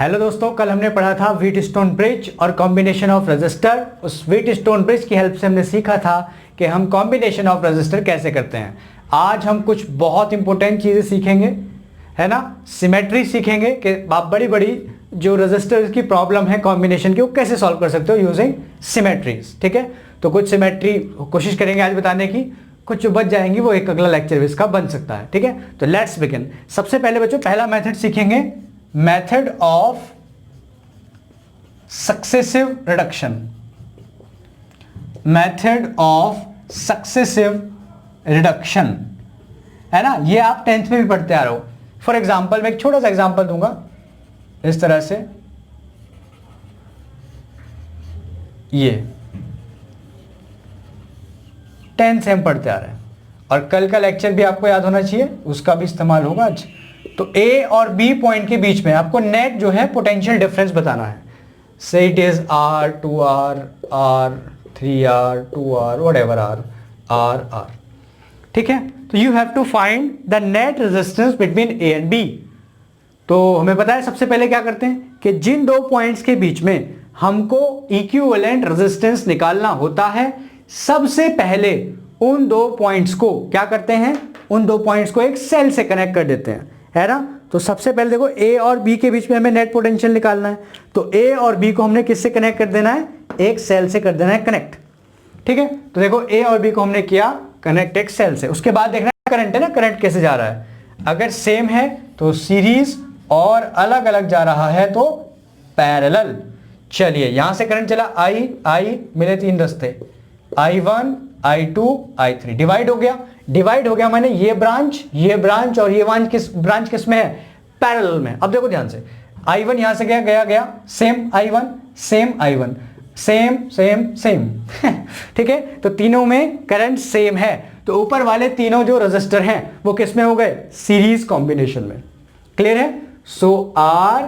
Hello दोस्तों, कल हमने पढ़ा था व्हीट स्टोन ब्रिज और कॉम्बिनेशन ऑफ रजिस्टर। उस व्हीट स्टोन ब्रिज की हेल्प से हमने सीखा था कि हम कॉम्बिनेशन ऑफ रजिस्टर कैसे करते हैं। आज हम कुछ बहुत इंपॉर्टेंट चीज़ें सीखेंगे, है ना। सिमेट्री सीखेंगे कि आप बड़ी बड़ी जो रजिस्टर की प्रॉब्लम है कॉम्बिनेशन की, वो कैसे सॉल्व कर सकते हो यूजिंग सिमेट्रीज। ठीक है, तो कुछ सिमेट्री कोशिश करेंगे आज बताने की, कुछ जो बच जाएंगी वो एक अगला लेक्चर इसका बन सकता है। ठीक है, तो लेट्स बिगिन। सबसे पहले बच्चों पहला मेथड सीखेंगे, method of successive reduction. Method of successive reduction, है ना। ये आप 10th में भी पढ़ते आ रहे हो। फॉर एग्जाम्पल मैं एक छोटा सा एग्जाम्पल दूंगा इस तरह से, ये 10th से हम पढ़ते आ रहे हैं और कल का लेक्चर भी आपको याद होना चाहिए, उसका भी इस्तेमाल होगा आज। तो ए और बी पॉइंट के बीच में आपको नेट जो है पोटेंशियल डिफरेंस बताना है। Say it is R, 2r, r, 3r, 2r, whatever r। ठीक है, तो you have to find the net resistance between A and B. तो हमें पता है सबसे पहले क्या करते हैं कि जिन दो पॉइंट्स के बीच में हमको इक्विवेलेंट रेजिस्टेंस निकालना होता है, सबसे पहले उन दो पॉइंट्स को क्या करते हैं, उन दो पॉइंट्स को एक सेल से कनेक्ट कर देते हैं, है ना। तो सबसे पहले देखो ए और बी के बीच में हमें नेट पोटेंशियल निकालना है, तो ए और बी को हमने किससे कनेक्ट कर देना है, एक सेल से कर देना है कनेक्ट। ठीक है, तो देखो ए और बी को हमने किया कनेक्ट एक सेल से। उसके बाद देखना है करंट, है ना, करंट कैसे जा रहा है। अगर सेम है तो सीरीज, और अलग अलग जा रहा है तो पैरेलल। चलिए यहां से करंट चला आई मिले तीन रास्ते, I1, I2, I3, डिवाइड हो गया माने ये ब्रांच और ये ब्रांच किस में है, पैरेलल में। अब देखो ध्यान से, I1 यहां से गया सेम I1 सेम ठीक है, तो तीनों में करंट सेम है, तो ऊपर वाले तीनों जो रजिस्टर हैं वो किस में हो गए, सीरीज कॉम्बिनेशन में। क्लियर है। सो R,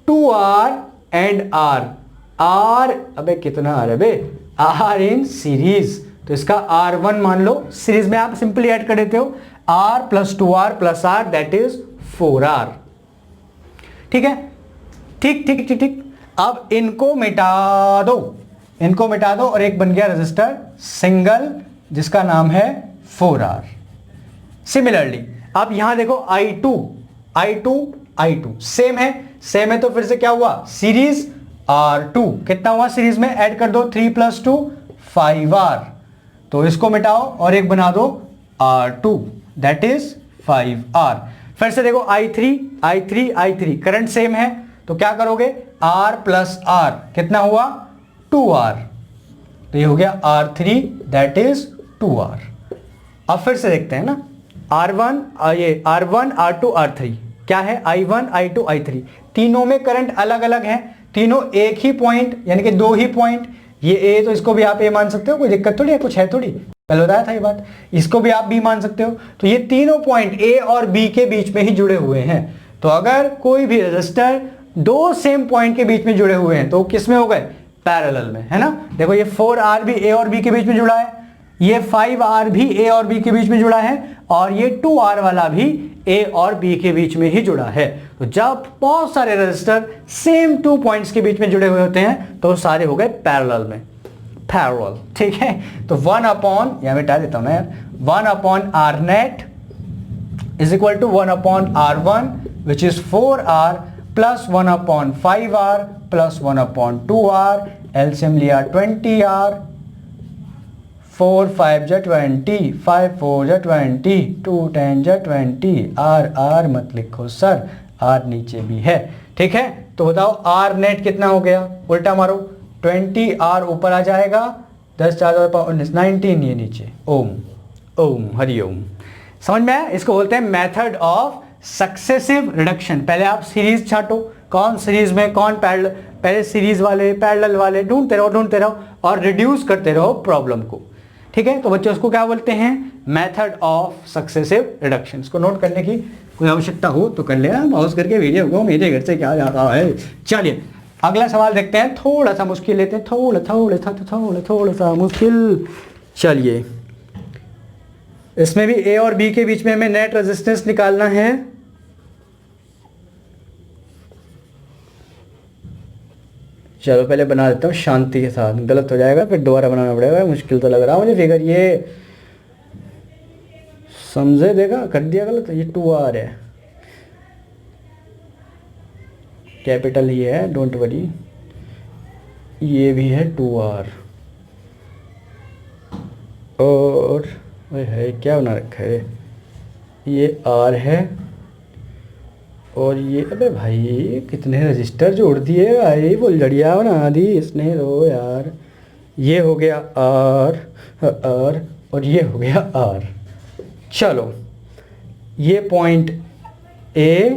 2R एंड R, अबे कितना R है बे, R इन सीरीज, तो इसका R1 मान लो, सीरीज में आप सिंपली ऐड कर देते हो, R plus 2R plus R that is 4R। ठीक है, ठीक। अब इनको मिटा दो और एक बन गया रजिस्टर सिंगल जिसका नाम है 4R। सिमिलरली अब यहां देखो I2 सेम है तो फिर से क्या हुआ, सीरीज R2 कितना हुआ, सीरीज में ऐड कर दो 3 + 2 5R, तो इसको मिटाओ और एक बना दो R2 दैट इज 5R। फिर से देखो I3 करंट सेम है तो क्या करोगे, R प्लस R कितना हुआ 2R, तो ये हो गया R3 दैट इज 2R। अब फिर से देखते हैं ना, R1 R2 R3 क्या है, I1 I2 I3, तीनों में करंट अलग अलग है, तीनों एक ही पॉइंट यानी कि दो ही पॉइंट, ये ए तो इसको भी आप ए मान सकते हो, कोई दिक्कत थोड़ी है, कुछ है थोड़ी, पहले बताया था ये बात। इसको भी आप बी मान सकते हो, तो ये तीनों पॉइंट ए और बी के बीच में ही जुड़े हुए हैं। तो अगर कोई भी रजिस्टर दो सेम पॉइंट के बीच में जुड़े हुए हैं तो किस में हो गए, पैरेलल में, है ना। देखो ये 4R भी ए और बी के बीच में जुड़ा है, ये 5R भी ए और बी के बीच में जुड़ा है, और ये 2R वाला भी ए और बी के बीच में ही जुड़ा है। तो जब बहुत सारे रजिस्टर सेम 2 पॉइंट्स के बीच में जुड़े हुए होते हैं तो सारे हो गए पैरेलल में, पैरेलल। ठीक है, तो 1 या मिटा देता हूं मैं यार, 1 R net is equal to 1 R1 which is 4R plus 1 5R plus 1 2R, LCM लिया 20R, 4 5 जा 20, 5 4 जा 20, 2 10 जा 20, R मत लिखो सर, R नीचे भी है। ठीक है, तो बताओ R नेट कितना हो गया, उल्टा मारो, 20R ऊपर आ जाएगा, 10 4 19 19, ये नीचे ओम हरिओम। समझ में आया, इसको बोलते हैं मेथड ऑफ सक्सेसिव रिडक्शन। पहले आप सीरीज छांटो, कौन सीरीज में कौन पैरेलल, पहले सीरीज वाले पैरेलल वाले ढूंढते रहो और रिड्यूस करते रहो प्रॉब्लम को। ठीक है, तो बच्चों उसको क्या बोलते हैं, मेथड ऑफ सक्सेसिव रिडक्शन। इसको नोट करने की कोई आवश्यकता हो तो कर लेना, पॉज करके वीडियो को, मेरे घर से क्या जा रहा है। चलिए अगला सवाल देखते हैं, थोड़ा सा मुश्किल लेते हैं, थोड़ा सा मुश्किल। चलिए इसमें भी ए और बी के बीच में हमें नेट रेजिस्टेंस निकालना है। चलो पहले बना देता हूँ शांति के साथ, गलत हो जाएगा फिर दोबारा बनाना पड़ेगा, मुश्किल तो लग रहा मुझे फिगर। ये समझे, देखा कर दिया गलत। ये 2r है, कैपिटल ये है, डोंट वरी। ये भी है 2r, और है क्या बना रखा है, ये r है, और ये अबे भाई कितने रजिस्टर जोड़ दिए भाई, फुलझड़िया बना दी इसने रो यार। ये हो गया r, और ये हो गया r। चलो ये पॉइंट A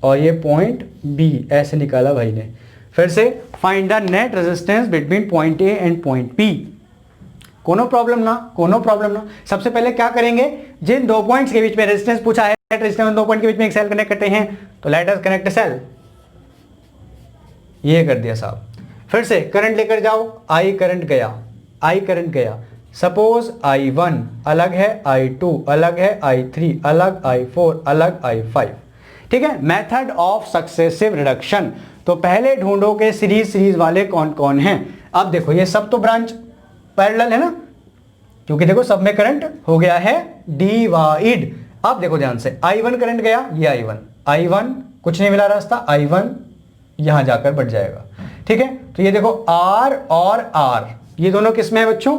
और ये पॉइंट B ऐसे निकाला भाई ने। फिर से find the net resistance between point A and point B। कोनो प्रॉब्लम ना। सबसे पहले क्या करेंगे, जिन दो पॉइंट्स के बीच में रेजिस्टेंस पूछा है, नेट रेजिस्टेंस दो पॉइंट के बीच में एक सेल कनेक्ट करते हैं, तो लेट अस कनेक्ट सेल। ये कर दिया साहब। फिर से करंट लेकर जाओ, I करंट गया, सपोज I1 अलग है, I2 अलग है, I3 अलग, I4 अलग, I5। ठीक है, मेथड ऑफ सक्सेसिव रिडक्शन। तो पहले ढूंढो के सीरीज वाले कौन कौन हैं। अब देखो ये सब तो ब्रांच पैरेलल है ना, क्योंकि देखो सब में करंट हो गया है डिवाइड। अब देखो ध्यान से, I1 करंट गया, ये I1 कुछ नहीं मिला रास्ता, I1 यहां जाकर बढ़ जाएगा। ठीक है, तो ये देखो R और R ये दोनों किस में है बच्चों,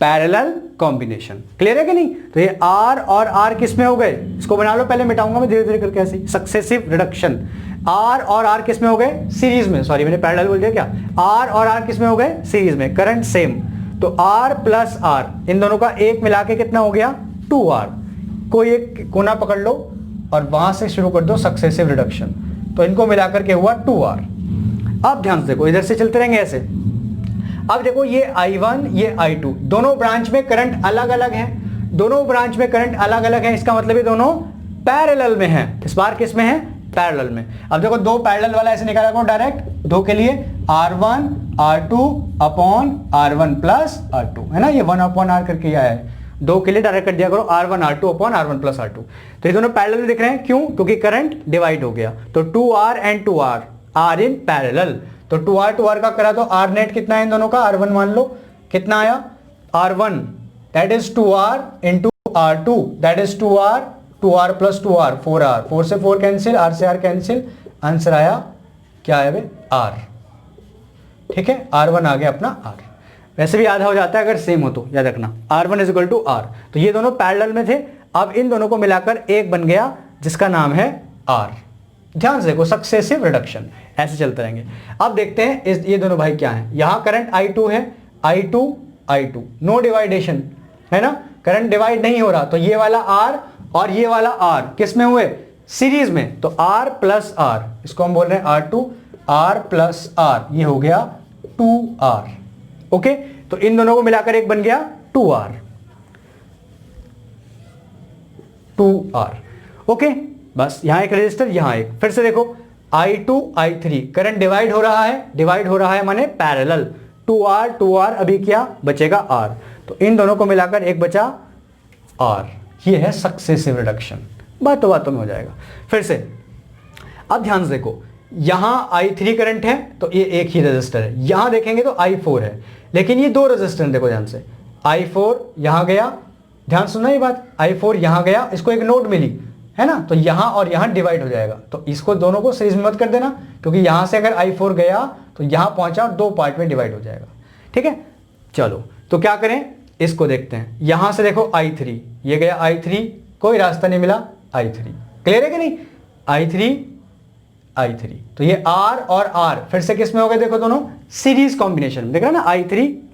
पैरेलल कॉम्बिनेशन। क्लियर है कि नहीं। तो ये R और R किस में हो गए, इसको बना लो, पहले मिटाऊंगा मैं धीरे धीरे करके ऐसे। सक्सेसिव रिडक्शन, R और R किस में हो गए, सीरीज में। सॉरी मैंने पैरेलल बोल दिया क्या, R और R किस में हो गए, सीरीज में, करंट सेम। तो R प्लस R इन दोनों का एक मिला के कितना हो गया, 2R। कोई एक कोना पकड़ लो और वहां से शुरू कर दो सक्सेसिव रिडक्शन, तो इनको मिलाकर के हुआ 2R। अब ध्यान से देखो, इधर से चलते रहेंगे ऐसे। अब देखो ये I1 ये I2 दोनों ब्रांच में करंट अलग अलग है, इसका मतलब ये दोनों पैरेलल में है। इस बार किस में है, पैरेलल में। अब देखो दो पैरेलल वाला ऐसे निकाला करो डायरेक्ट, दो के लिए R1 R2 upon R1 plus R2 है ना, ये 1 अपॉन R करके आया है, दो के लिए डायरेक्ट कर दिया करो R1 R2 upon R1 plus R2। तो ये दोनों पैरेलल में दिख रहे हैं, क्यों, क्योंकि करंट डिवाइड हो गया। तो 2R and 2R are in parallel. तो 2R का करा तो R नेट कितना है इन दोनों का, R1 मान लो, कितना आया R1 that is 2R into R2 that is 2R plus 2R 4R, 4 से 4 कैंसिल, R से R कैंसिल, आंसर आया क्या है भाई R। ठीक है, R1 आ गया अपना R। वैसे भी आधा हो जाता है अगर सेम हो तो, याद रखना R1 is equal to R। तो ये दोनों पैरेलल में थे, अब इन दोनों को मिलाकर एक बन गया जिसका नाम है R। ध्यान से देखो, सक्सेसिव रिडक्शन ऐसे चलते रहेंगे। अब देखते हैं ये दोनों भाई क्या है। यहां करंट I2 है, I2 नो डिवाइडेशन है ना, करंट डिवाइड नहीं हो रहा, तो ये वाला R और ये वाला R किस में हुए, सीरीज में। तो R प्लस R, इसको हम बोल रहे हैं R2, R प्लस R, ये हो गया 2R। ओके, तो इन दोनों को मिलाकर एक बन गया 2R। ओके, बस यहां एक रजिस्टर, यहां एक। फिर से देखो I2 I3 करंट डिवाइड हो रहा है माने पैरेलल। 2R अभी क्या बचेगा R, तो इन दोनों को मिलाकर एक बचा R। ये है सक्सेसिव रिडक्शन, बातों में हो जाएगा। फिर से अब ध्यान से देखो, यहां I3 करंट है तो ये एक ही रजिस्टर है, यहां देखेंगे तो I4 है, लेकिन ये दो रजिस्टर देखो ध्यान से। I4 यहां गया, ध्यान सुनना ये बात, I4 यहां गया, इसको एक नोड मिली है ना, तो यहां और यहां डिवाइड हो जाएगा। तो इसको दोनों को सीरीज में मत कर देना, क्योंकि यहां से अगर I4 गया तो यहां पहुंचा और दो पार्ट में डिवाइड हो जाएगा। ठीक है, चलो तो क्या करें, इसको देखते हैं। यहां से देखो I3, ये गया I3, कोई रास्ता नहीं मिला I3। क्लियर है कि नहीं, I3 तो ये R और R फिर से किस में हो गए, देखो दोनों सीरीज कॉम्बिनेशन में, देख रहे ना,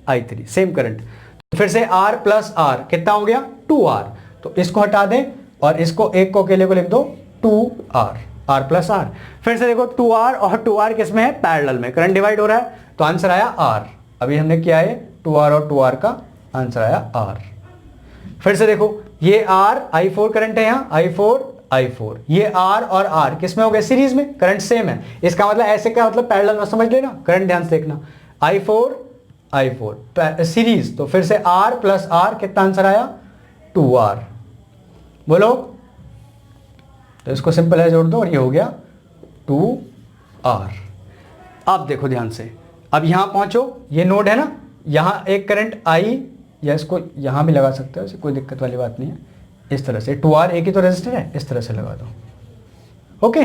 I3 सेम करंट। तो फिर से R प्लस R कितना हो गया 2R, तो इसको हटा दें और इसको एक को अकेले को लिख दो 2R, R प्लस R। फिर से देखो 2R और 2R किस में है, पैरेलल में, करंट डिवाइड हो रहा है, तो आंसर आया R। अभी हमने किया है 2R और 2R का आंसर आया R। फिर से देखो ये R I4 करंट है, यहां I4 ये R और R किस में हो गए, सीरीज में, करंट सेम है। इसका मतलब ऐसे क्या मतलब, पैरेलल में समझ लेना, करंट ध्यान से देखना, I4 सीरीज, तो फिर से R प्लस R कितना आंसर आया 2R। बोलो, तो इसको सिंपल है जोड़ दो और ये हो गया 2R। अब देखो ध्यान से, अब यहाँ पहुँचो, ये नोड है ना, यहाँ एक करंट आई, या इसको यहाँ भी लगा सकते हो, कोई दिक्कत वाली बात नहीं है। इस तरह से 2R एक ही तो रेजिस्टर है, इस तरह से लगा दो। ओके,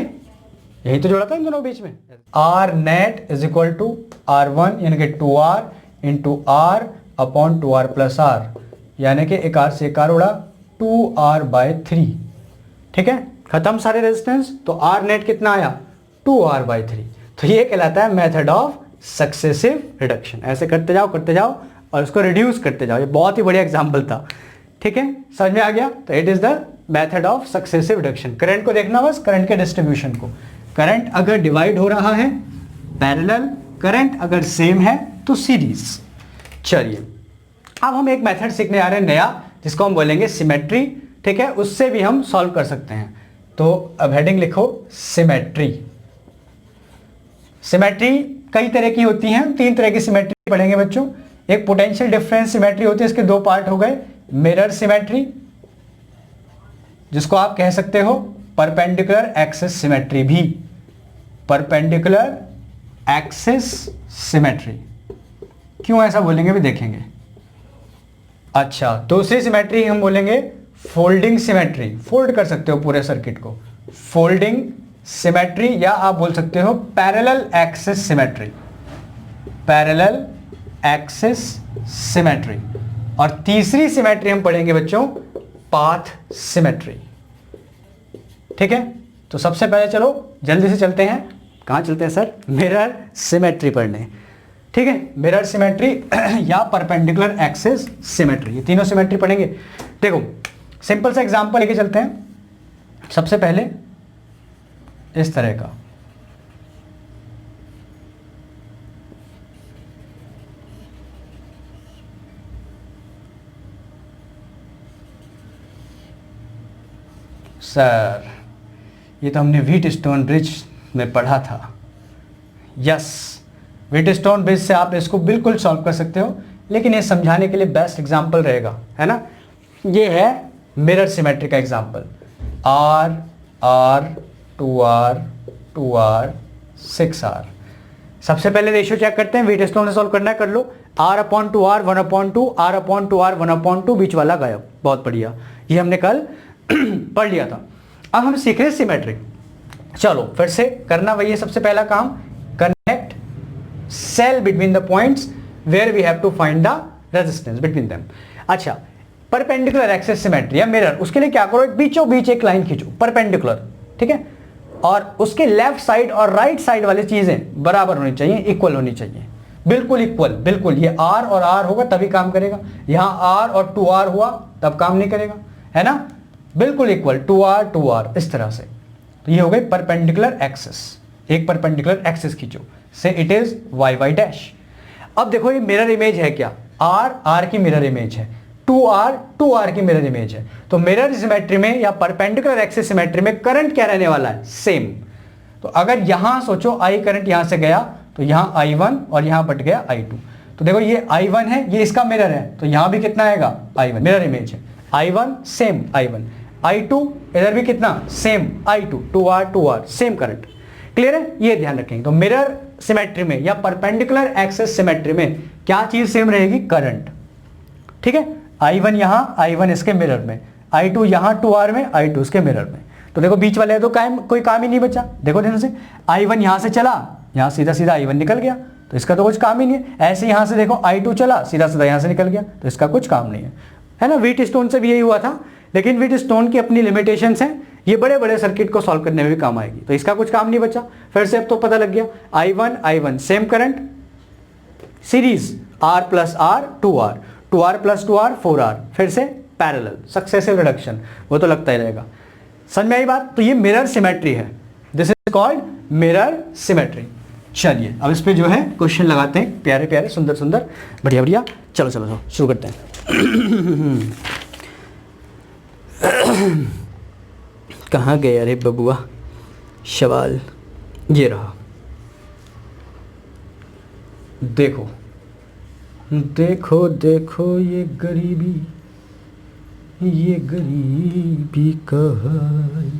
यही तो जोड़ा था इन दोनों बीच में। R net is equal to R1 यानी कि 2R into R upon 2R plus R, यानी कि एक R से एक R उड़ा, 2R/3। ठीक है, खत्म सारे रेजिस्टेंस। तो R नेट कितना आया, 2R/3। तो ये कहलाता है मेथड ऑफ सक्सेसिव रिडक्शन। ऐसे करते जाओ और उसको रिड्यूस करते जाओ। ये बहुत ही बढ़िया एग्जाम्पल था। ठीक है, समझ में आ गया। तो it is the method of successive reduction. Current को देखना बस, करंट के डिस्ट्रीब्यूशन को। करंट अगर डिवाइड हो रहा है पैरेलल, करंट अगर सेम है तो सीरीज। चलिए अब हम एक मेथड सीखने आ रहे हैं नया, जिसको हम बोलेंगे सिमेट्री। ठीक है, उससे भी हम सॉल्व कर सकते हैं। तो अब हेडिंग लिखो सिमेट्री। सिमेट्री कई तरह की होती हैं, 3 तरह की सिमेट्री पढ़ेंगे बच्चों। एक पोटेंशियल डिफरेंस सिमेट्री होती है, इसके 2 पार्ट हो गए। मिरर सिमेट्री, जिसको आप कह सकते हो परपेंडिकुलर एक्सिस सिमेट्री भी, परपेंडिकुलर एक्सिस सिमेट्री। क्यों ऐसा बोलेंगे भी देखेंगे। अच्छा, दूसरी सिमेट्री हम बोलेंगे फोल्डिंग सिमेट्री। फोल्ड कर सकते हो पूरे सर्किट को, फोल्डिंग सिमेट्री, या आप बोल सकते हो parallel axis symmetry, parallel axis symmetry. और तीसरी सिमेट्री हम पढ़ेंगे बच्चों पाथ सिमेट्री। ठीक है, तो सबसे पहले चलो जल्दी से चलते हैं। कहाँ चलते हैं सर? मिरर सिमेट्री पढ़ने। ठीक है, मिरर सिमेट्री या परपेंडिकुलर एक्सिस सिमेट्री, ये तीनों सिमेट्री पढ़ेंगे। देखो सिंपल सा एग्जांपल लेके चलते हैं। सबसे पहले इस तरह का, सर ये तो हमने व्हीटस्टोन ब्रिज में पढ़ा था। यस, व्हीटस्टोन ब्रिज से आप इसको बिल्कुल सॉल्व कर सकते हो, लेकिन ये समझाने के लिए बेस्ट एग्जांपल रहेगा, है ना। ये है मिरर सिमेट्री का example. R R 2R 2R 6R। सबसे पहले रेशियो चेक करते हैं, व्हीटस्टोन से सॉल्व करना है, कर लो। R/2R 1/2, R/2R 1/2, बीच वाला गायब। बहुत बढ़िया, ये हमने कल पढ़ लिया था। अब हम सीख रहे हैं सिमेट्री। चलो फिर से करना वही है। सबसे पहला काम, connect cell between the points where we have to find the resistance between them. अच्छा, परपेंडिकुलर एक्सिस सिमेट्री या मिरर, उसके लिए क्या करो, एक बीचों बीच एक लाइन खींचो परपेंडिकुलर। ठीक है, और उसके लेफ्ट साइड और राइट साइड वाली चीजें बराबर होनी चाहिए, इक्वल होनी चाहिए, बिल्कुल इक्वल, बिल्कुल। ये R और R होगा तभी काम करेगा। यहां R और 2R हुआ तब काम नहीं करेगा, है ना। बिल्कुल इक्वल, 2R 2R, इस तरह से। तो ये हो गई परपेंडिकुलर एक्सिस। एक परपेंडिकुलर एक्सिस खींचो, से इट इज y डैश। अब देखो ये मिरर इमेज है क्या, R R की मिरर इमेज है, 2R 2R की मिरर इमेज है। तो मिरर सिमेट्री में या परपेंडिकुलर एक्सिस सिमेट्री में करंट क्या रहने वाला है, सेम। तो अगर यहां सोचो I करंट यहां से गया तो यहां I1 और यहां बट गया I2। तो देखो ये I1 है, ये इसका मिरर है, तो यहां भी कितना आएगा I1, मिरर इमेज है। I1 सेम I1, I2 इधर भी कितना same I2, 2R 2R, same current. Clear है, ये ध्यान रखेंगे। तो मिरर सिमेट्री में या परपेंडिकुलर एक्सिस सिमेट्री में क्या चीज सेम रहेगी, करंट। ठीक है, I1 यहां, I1 इसके मिरर में, I2 यहां 2R में, I2 इसके मिरर में। तो देखो बीच वाले तो कोई काम ही नहीं बचा। देखो ध्यान से, I1 यहां से चला, यहां सीधा सीधा I1 निकल गया, तो इसका तो कुछ काम ही नहीं है। ऐसे यहां से देखो I2 चला, सीधा सीधा यहां से निकल गया, तो इसका कुछ काम नहीं है ना। व्हीटस्टोन से भी यही हुआ था, लेकिन व्हीटस्टोन की अपनी लिमिटेशंस हैं, ये बड़े बड़े सर्किट को सॉल्व करने में भी काम आएगी। तो इसका कुछ काम नहीं बचा। फिर से अब तो पता लग गया, I1 same current, series R plus R 2R, 2R plus 2R 4R, फिर से पैरेलल, सक्सेसिव रिडक्शन, वो तो लगता ही रहेगा। समझ में आई बात। तो ये मिरर सिमेट्री है, this is called mirror symmetry. चलिए अब इस पे जो है क्वेश्चन लगाते हैं, प्यारे प्यारे सुंदर सुंदर, बढ़िया बढ़िया। चलो चलो चलो शुरू करते हैं। कहाँ गए अरे बबुआ सवाल, ये रहा। देखो देखो देखो ये गरीबी का हाल।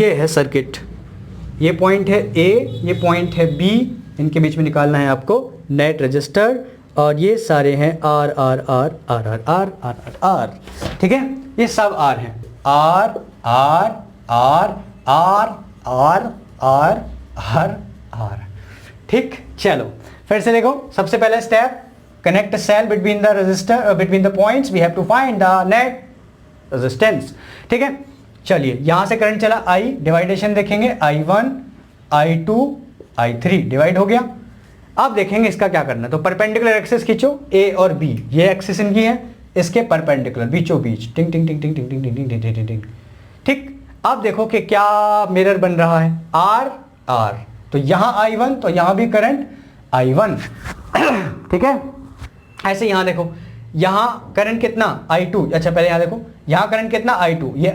ये है सर्किट, ये पॉइंट है ए, ये पॉइंट है बी, इनके बीच में निकालना है आपको नेट रजिस्टर, और ये सारे हैं R R R R R R R R R, ठीक है, ये सब आर हैं, R R R R R R R R, ठीक। चलो फिर से देखो, सबसे पहला step, connect cell between the resistor, between the points, we have to find the net resistance, ठीक है। चलिए यहां से करंट चला I, डिवाइडेशन देखेंगे I1 I2 I3 डिवाइड हो गया। अब देखेंगे इसका क्या करना है, तो परपेंडिकुलर एक्सिस खींचो, A और B, ये एक्सिस इनकी है, इसके परपेंडिकुलर बीचों बीच, टिंग टिंग टिंग टिंग टिंग टिंग टिंग टिंग टिंग टिंग टिंग, ठीक। अब देखो कि क्या मिरर बन रहा है, R R, तो यहां I1 तो यहां भी करंट I1, ठीक है। ऐसे यहां देखो, यहां करंट कितना I2, अच्छा पहले यहां देखो, यहां करंट कितना I2, ये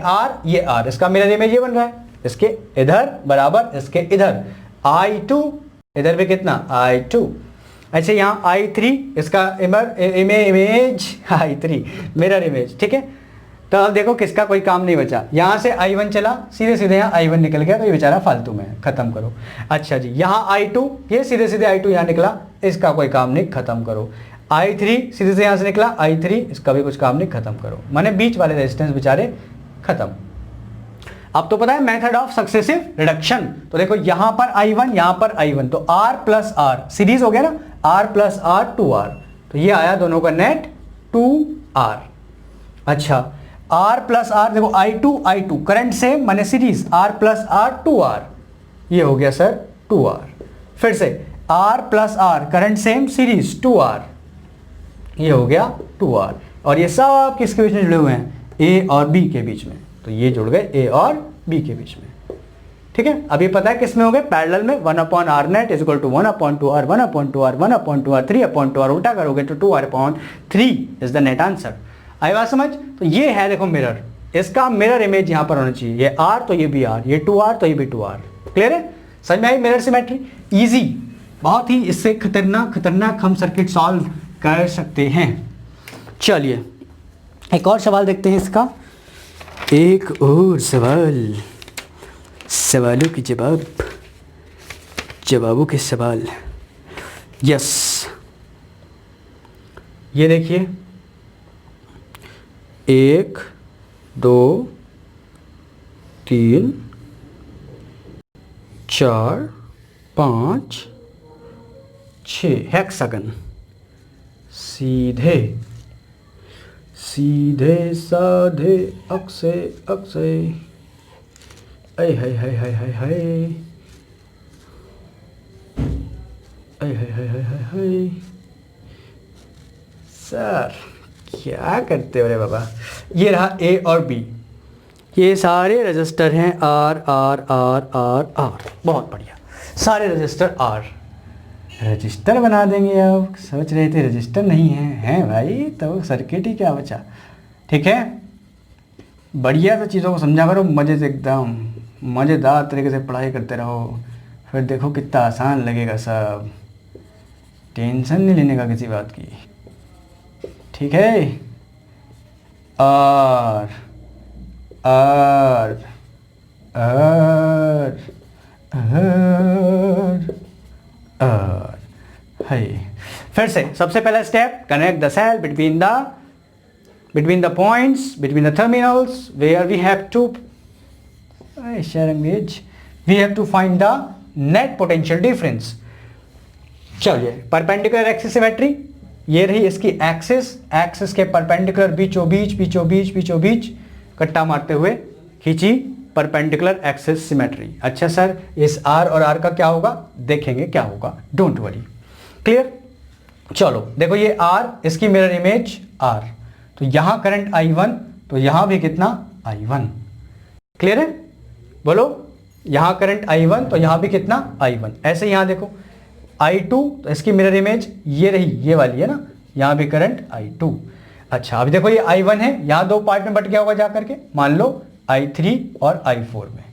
R, इसका मिरर इमेज ये बन रहा है, इसके इधर बराबर इसके इधर I2, इधर भी कितना I2, अच्छा यहां I3, इसका इमेज I3, मिरर इमेज, ठीक है। तो अब देखो किसका कोई काम नहीं बचा, यहां से I1 चला, सीधे सीधे यहां I1 निकल गया, तो ये बेचारा फालतू में है, खत्म करो। अच्छा जी, यहां I2, ये सीधे सीधे I2 यहां निकला, इसका कोई काम नहीं, खत्म करो। I3 सीधे से यहां से निकला I3, इसका भी कुछ काम नहीं, खत्म करो, माने बीच वाले रेजिस्टेंस बेचारे खत्म। अब तो पता है मेथड ऑफ सक्सेसिव रिडक्शन, तो देखो यहां पर I1, यहां पर I1, तो R प्लस R सीरीज हो गया ना, R प्लस R 2R, तो ये आया दोनों का नेट 2R। अच्छा R प्लस R, देखो I2 करंट सेम माने series, R plus R 2R, ये हो गया सर 2R। फिर से R plus R current same series 2R, ये हो गया 2R, और ये सब किसके बीच में जुड़े हुए हैं, A और B के बीच में, तो ये जुड़ गए A और B के बीच में, ठीक है। अब ये पता है किस में हो गए, पैरेलल में, 1/R net is equal to 1/2R 1/2R 1/2R 3/2R, उल्टा करोगे तो 2R/3 is the net answer. आई बात समझ। तो ये है देखो मिरर, इसका मिरर इमेज यहां पर होना चाहिए, ये R तो ये भी R, ये 2R तो ये भी 2R, क्लियर है, समझ में आई मिरर सिमेट्री, इजी, बहुत ही, इससे खतरनाक हम सर्किट सॉल्व कर सकते हैं। चलिए एक और सवाल देखते हैं इसका, एक और सवाल, सवालों के जवाब, जवाबों के सवाल, यस। ये देखिए 1 2 3 4 5 6 हेक्सागन, सीधे सीधे साधे अक्षय अक्षय, ऐ है है है है है, ऐ है है है है है। सर क्या करते हो रे बाबा, ये रहा A और B, ये सारे रजिस्टर हैं R R R R R, बहुत बढ़िया, सारे रजिस्टर R, रजिस्टर बना देंगे। अब सोच रहे थे रजिस्टर नहीं है, हैं भाई, तो सर्किट ही क्या बचा, ठीक है। बढ़िया से चीज़ों को समझा करो, मज़े से एकदम मज़ेदार तरीके से पढ़ाई करते रहो, फिर देखो कितना आसान लगेगा सब, टेंशन नहीं लेने का किसी बात की, ठीक है। और और और और है। फिर से सबसे पहला step, connect the cell between the points, between the terminals where we have to we have to find the net potential difference. चलिए परपेंडिकुलर एक्सिस सिमेट्री, ये रही इसकी एक्सिस के परपेंडिकुलर बीचों बीच कट्टा मारते हुए खींची परपेंडिकुलर एक्सिस सिमेट्री। अच्छा सर इस R और R का क्या होगा, देखेंगे क्या होगा, डोंट वरी, क्लियर। चलो देखो ये R, इसकी मिरर इमेज R, तो यहां करंट I1 तो यहां भी कितना I1, क्लियर है, बोलो, यहां करंट I1 तो यहां भी कितना I1। ऐसे यहां देखो I2 तो इसकी मिरर इमेज ये रही, ये वाली है ना, यहां भी करंट I2। अच्छा अभी देखो ये I1 है, यहां दो पार्ट में बट गया होगा जा करके, मान लो I3 और I4 में,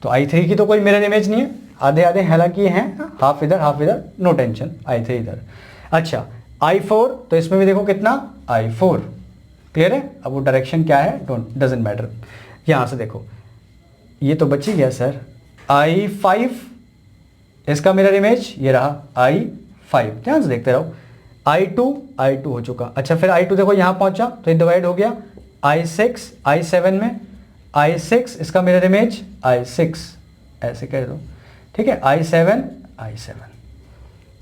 तो I3 की तो कोई मिरर इमेज नहीं है, आधे आधे हालांकि हैं, हाफ इधर, नो टेंशन, I3 इधर। अच्छा I4 तो इसमें भी देखो कितना I4, क्लियर है। अब वो डायरेक्शन क्या है डजेंट मैटर। यहां से देखो ये तो बच ही गया सर, I5 इसका मिरर इमेज ये रहा I5, ध्यान से देखते रहो। I2 हो चुका। अच्छा फिर I2 देखो यहाँ पहुंचा तो ये डिवाइड हो गया I6 I7 में, I6 इसका मिरर इमेज I6, ऐसे कह दो, ठीक है, I7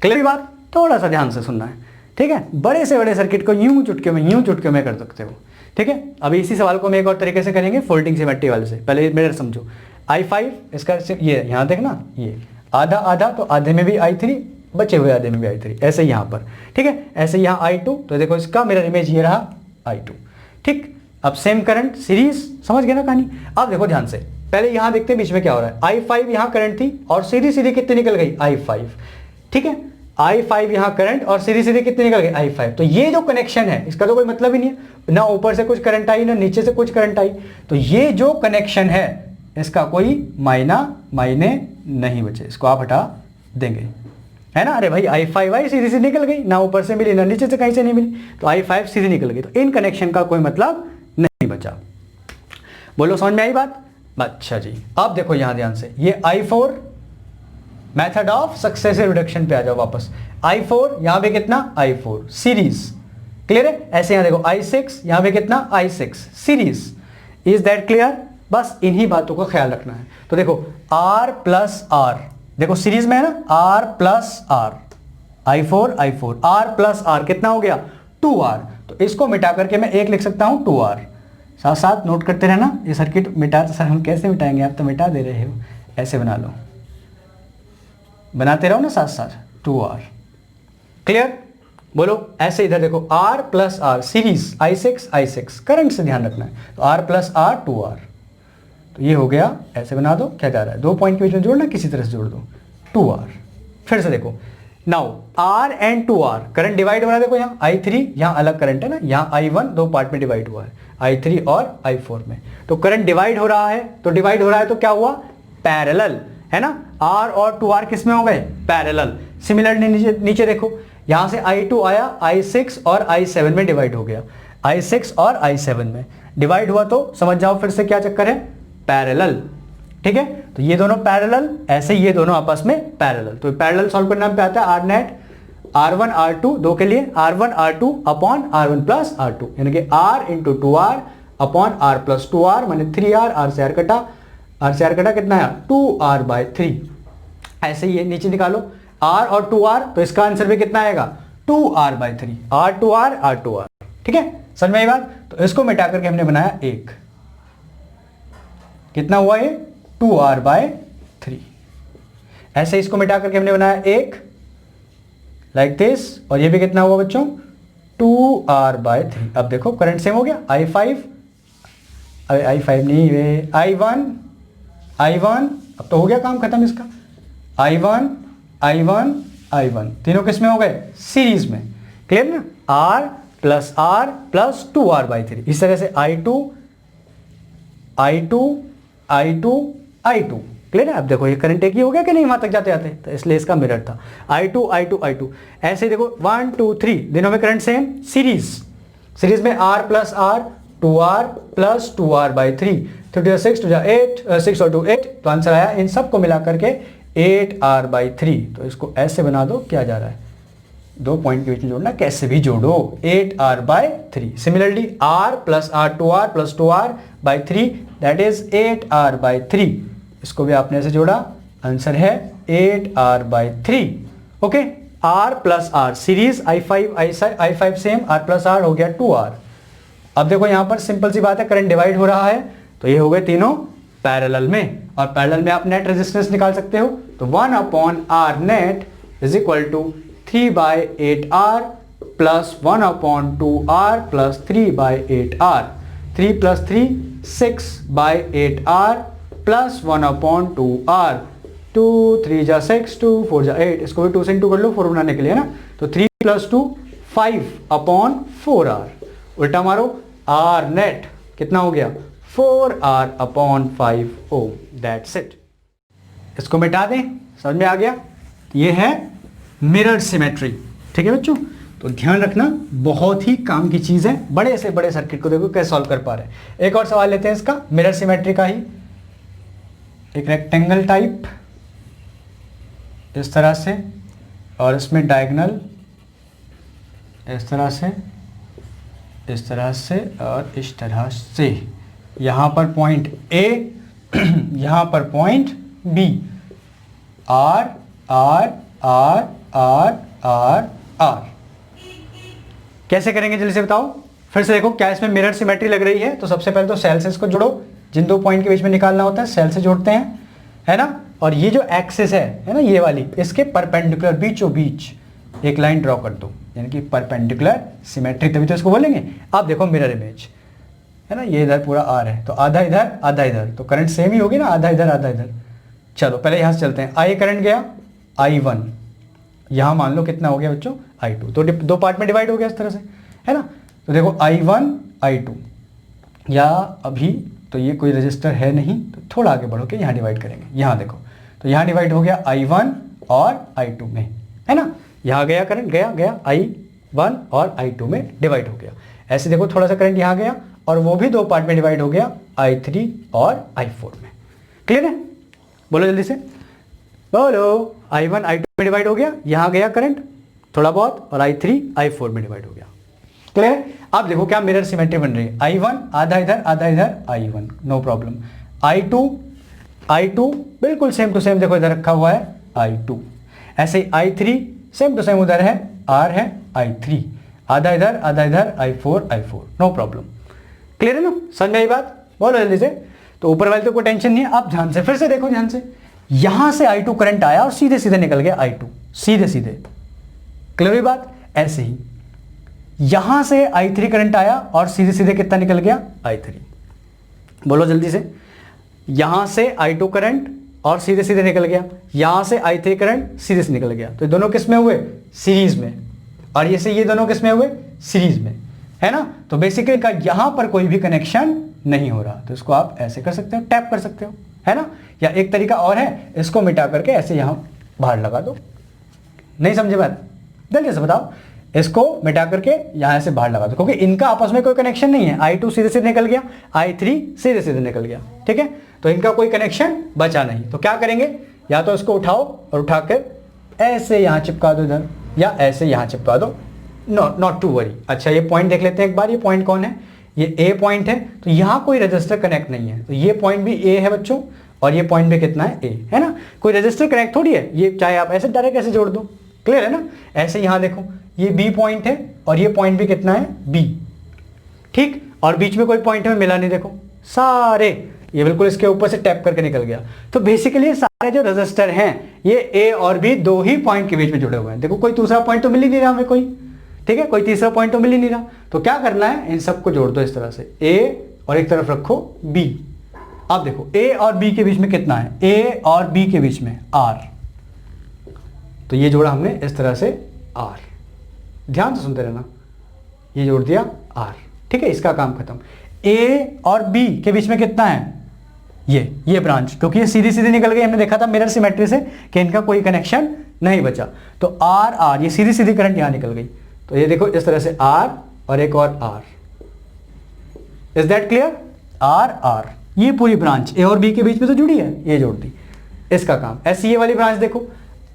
क्लियर बात? थोड़ा सा ध्यान से सुनना है, ठीक है। बड़े से बड़े सर्किट को यूं चुटकियों में कर सकते हो, ठीक है। अभी इसी सवाल को हम एक और तरीके से करेंगे, फोल्डिंग सिमेट्री वाले से। पहले मिरर समझो, I5 इसका ये यहाँ देखना, ये आधा आधा तो आधे में भी I3, बचे हुए आधे में भी I3, ऐसे यहाँ पर, ठीक है। ऐसे यहाँ I2 तो देखो इसका मिरर इमेज ये रहा I2, ठीक। अब सेम करंट सीरीज, समझ गए ना कहानी? अब देखो ध्यान से, पहले यहाँ देखते हैं बीच में क्या हो रहा है। I5 यहाँ करंट थी और सीधी सीधी कितनी निकल गई I5, ठीक है। I5 यहाँ करंट और सीधी सीधी कितनी निकल गई I5। तो ये जो कनेक्शन है इसका तो कोई मतलब ही नहीं है, ना ऊपर से कुछ करंट आई ना नीचे से कुछ करंट आई, तो ये जो कनेक्शन है इसका कोई मायने नहीं बचे, इसको आप हटा देंगे, है ना। अरे भाई I5 आई सीधी सीधी निकल गई, ना ऊपर से मिली ना नीचे से कहीं से नहीं मिली, तो I5 सीधी निकल गई, तो इन कनेक्शन का कोई मतलब नहीं बचा। बोलो समझ में आई बात? अच्छा जी, अब देखो यहां ध्यान से, ये I4 method of successive reduction पे आ जाओ वापस। I4 यहां पे कितना I4 सीरीज, क्लियर है। ऐसे यहां देखो I6 यहां पे कितना I6 series, is that clear? बस इन्हीं बातों का ख्याल रखना है। तो देखो R प्लस R, देखो सीरीज में है ना, R plus R, I4 R plus R कितना हो गया 2R, तो इसको मिटा करके मैं एक लिख सकता हूं 2R। साथ साथ नोट करते रहना, ये सर्किट मिटा, तो सर हम कैसे मिटाएंगे, आप तो मिटा दे रहे हो, ऐसे बना लो, बनाते रहो ना साथ साथ 2R, क्लियर? बोलो ऐसे इधर देखो R plus R series I6 current से ध्यान रखना है, तो R प्लस R 2R, तो ये हो गया, ऐसे बना दो। क्या जा रहा है, दो पॉइंट के बीच में जोड़ना, किसी तरह से जोड़ दो 2R। फिर से देखो now R and 2R current divide हो रहा है, देखो यहाँ I3 यहाँ अलग करंट है ना, यहाँ I1 दो पार्ट में डिवाइड हुआ है, I3 और I4 में, तो करंट डिवाइड हो रहा है, तो डिवाइड हो रहा है तो क्या हुआ, पैरेलल, है ना। R और 2R किस में हो गए, पैरेलल। सिमिलरली नीचे देखो, यहां से I2 आया I6 और I7 में डिवाइड हो गया, I6 और I7 में डिवाइड हुआ, तो समझ जाओ फिर से क्या चक्कर है, पैरेलल, ठीक है। तो ये दोनों पैरेलल, ऐसे ये दोनों आपस में पैरेलल, तो पैरेलल सॉल्व करने नाम पे आता है R नेट R1 R2 दो के लिए R1 R2 upon R1 plus R2, यानी कि R into 2R upon R plus 2R, माने 3R, R से R कटा कितना है 2R/3। ऐसे ही नीचे निकालो R और 2R, तो इसका आंसर भी कितना आएगा 2R/3, R2R, ठीक है। समझ में आई बात? तो इसको मिटा करके हमने बनाया एक, कितना हुआ ये 2R/3। ऐसे इसको मिटा करके हमने बनाया एक, लाइक दिस, और ये भी कितना हुआ बच्चों 2R/3। अब देखो करंट सेम हो गया, I5 नहीं, वे I1, अब तो हो गया काम खत्म इसका, I1 तीनों किस में हो गए, सीरीज में, क्लियर ना। R plus R plus 2R/3, इस तरह से I2, क्लियर है। अब देखो ये करंट एक ही हो गया कि नहीं वहां तक जाते जाते, तो इसलिए इसका मिरर था I2। ऐसे देखो 1 2 3 दिनों में करंट सेम, सीरीज में R plus R 2R plus 2R/3, 3 6 2 8, 6 और 2 8, तो आंसर आया इन सबको मिला करके 8R/3। तो इसको ऐसे बना दो, क्या जा रहा है, दो पॉइंट के बीच में जोड़ना, कैसे भी जोड़ो 8R/3। Similarly R plus R 2R plus 2R/3 that is 8R/3, इसको भी आपने ऐसे जोड़ा, आंसर है 8R/3, okay. R plus R series I5 same, R plus R हो गया 2R। अब देखो यहां पर सिंपल सी बात है, करंट डिवाइड हो रहा है, तो ये हो गए तीनों पैरेलल में, और पैरेलल में आप नेट रेजिस्टेंस निकाल सकते हो, तो 1/R net is equal to 3/8R plus 1/2R plus 3/8R, 3 plus 3 6/8R plus 1/2R, 2 3 जा 6, 2 4 जा 8, इसको भी 2 से इंटू कर लो 4 बनाने के लिए ना, तो 3 प्लस 2 5/4R, उल्टा मारो R नेट कितना हो गया 4R/5 ओम, दैट्स इट। इसको मिटा दें, समझ में आ गया? ये है मिरर सिमेट्री, ठीक है बच्चों। तो ध्यान रखना, बहुत ही काम की चीज है, बड़े से बड़े सर्किट को देखो कैसे सॉल्व कर पा रहे हैं। एक और सवाल लेते हैं इसका, मिरर सिमेट्री का ही। एक रेक्टेंगल टाइप इस तरह से, और इसमें डायगोनल इस तरह से, इस तरह से और इस तरह से। यहाँ पर पॉइंट ए, यहाँ पर point B. R R R R R R. कैसे करेंगे जल्दी से बताओ। फिर से देखो, क्या इसमें मिरर सिमेट्री लग रही है? तो सबसे पहले तो सेल से इसको जोड़ो, जिन दो पॉइंट के बीच में निकालना होता है सेल से जोड़ते हैं, है ना। और ये जो एक्सिस है ना, ये वाली, इसके परपेंडिकुलर बीचों बीच एक लाइन ड्रॉ कर दो, यानी कि परपेंडिकुलर सिमेट्री, तभी तो इसको बोलेंगे। आप देखो मिरर इमेज, है ना, ये इधर पूरा आर है, तो आधा इधर आधा इधर, तो करंट सेम ही होगी ना, आधा इधर आधा इधर। चलो पहले यहाँ से चलते हैं। आई करंट गया I1, यहाँ मान लो कितना हो गया बच्चों, I2, तो दो पार्ट में डिवाइड हो गया इस तरह से, है ना। तो देखो I1 I2, या अभी तो ये कोई रजिस्टर है नहीं, तो थोड़ा आगे बढ़ो के यहाँ डिवाइड करेंगे। यहाँ देखो, तो यहाँ डिवाइड हो गया I1 और I2 में, है ना। यहाँ गया करंट, गया I1 और I2 में डिवाइड हो गया। ऐसे देखो थोड़ा सा करंट यहाँ गया, और वो भी दो पार्ट में डिवाइड हो गया, I3 और I4 में। क्लियर है? बोलो जल्दी से, बोलो। I1 I2 में डिवाइड हो गया, यहाँ गया करंट थोड़ा बहुत, और I3 I4 में डिवाइड हो गया। क्लियर? अब देखो क्या मिरर सिमेट्री बन रही है। I1 आधा इधर आधा इधर, I1 नो प्रॉब्लम। I2 बिल्कुल सेम टू सेम, देखो इधर रखा हुआ है I2। ऐसे ही I3 सेम टू सेम उधर है, R है I3, आधा इधर आधा इधर, I4 नो प्रॉब्लम। क्लियर है ना? समझ में आई बात? बोलो जल्दी से। तो ऊपर वाले तो कोई टेंशन नहीं है। आप ध्यान से फिर से देखो, ध्यान से, यहां से I2 करंट आया और सीधे सीधे निकल गया I2, सीधे सीधे। क्लियर हुई बात? ऐसे ही यहां से I3 करंट आया और सीधे सीधे कितना निकल गया, I3। बोलो जल्दी से, यहां से I2 करंट और सीधे सीधे निकल गया, यहां से I3 करंट सीधे से निकल गया। तो दोनों किस में हुए, सीरीज में, और ये से ये दोनों किस में हुए, सीरीज में, है ना। तो बेसिकली का यहां पर कोई भी कनेक्शन नहीं हो रहा, तो इसको आप ऐसे कर सकते हो, टैप कर सकते हो, है ना। या एक तरीका और है, इसको मिटा करके ऐसे यहां बाहर लगा दो। नहीं समझे बात? जल्दी से बताओ। इसको मिटा करके यहां से बाहर लगा दो, क्योंकि इनका आपस में कोई कनेक्शन नहीं है। I2 सीधे सीधे निकल गया, I3 सीधे सीधे निकल गया, ठीक है। तो इनका कोई कनेक्शन बचा नहीं। तो क्या करेंगे, या तो इसको उठाओ और उठाकर ऐसे यहां चिपका दो इधर, या ऐसे यहां चिपका दो, नॉट टू वरी। अच्छा ये पॉइंट देख लेते हैं एक बार, ये पॉइंट कौन है, ये A पॉइंट है, तो यहां कोई रजिस्टर कनेक्ट नहीं है, तो ये पॉइंट भी A है बच्चों, और ये पॉइंट भी कितना है, A, है ना। कोई रजिस्टर कनेक्ट थोड़ी है, ये चाहे आप ऐसे डायरेक्ट ऐसे जोड़ दो। क्लियर है ना? ऐसे यहां देखो, ये B पॉइंट है और ये पॉइंट भी कितना है, B, ठीक। और बीच में कोई पॉइंट में मिला नहीं, देखो सारे ये बिल्कुल इसके ऊपर से टैप करके निकल गया। तो बेसिकली सारे जो रजिस्टर हैं ये A और B दो ही पॉइंट के बीच में जुड़े हुए हैं। देखो कोई दूसरा पॉइंट तो मिल ही नहीं रहा हमें, कोई, ठीक है, कोई तीसरा पॉइंट तो मिल ही नहीं रहा। तो क्या करना है, इन सबको जोड़ दो इस तरह से, A और एक तरफ रखो B। अब देखो A और B के बीच में कितना है, A और B के बीच में R, तो ये जोड़ा हमने इस तरह से R। ध्यान से सुनते रहना, ये जोड़ दिया R, ठीक है, इसका काम खत्म। A और B के बीच में कितना है, ये ब्रांच, क्योंकि ये सीधी सीधी निकल गई, हमने देखा था मिरर सिमेट्री से कि इनका कोई कनेक्शन नहीं बचा। तो R ये सीधी सीधी करंट यहां निकल गई, तो ये देखो इस तरह से R और एक और R। Is that clear? R ये पूरी ब्रांच A और B के बीच में तो जुड़ी है, ये जोड़ दी, इसका काम। ऐसी ये वाली ब्रांच देखो,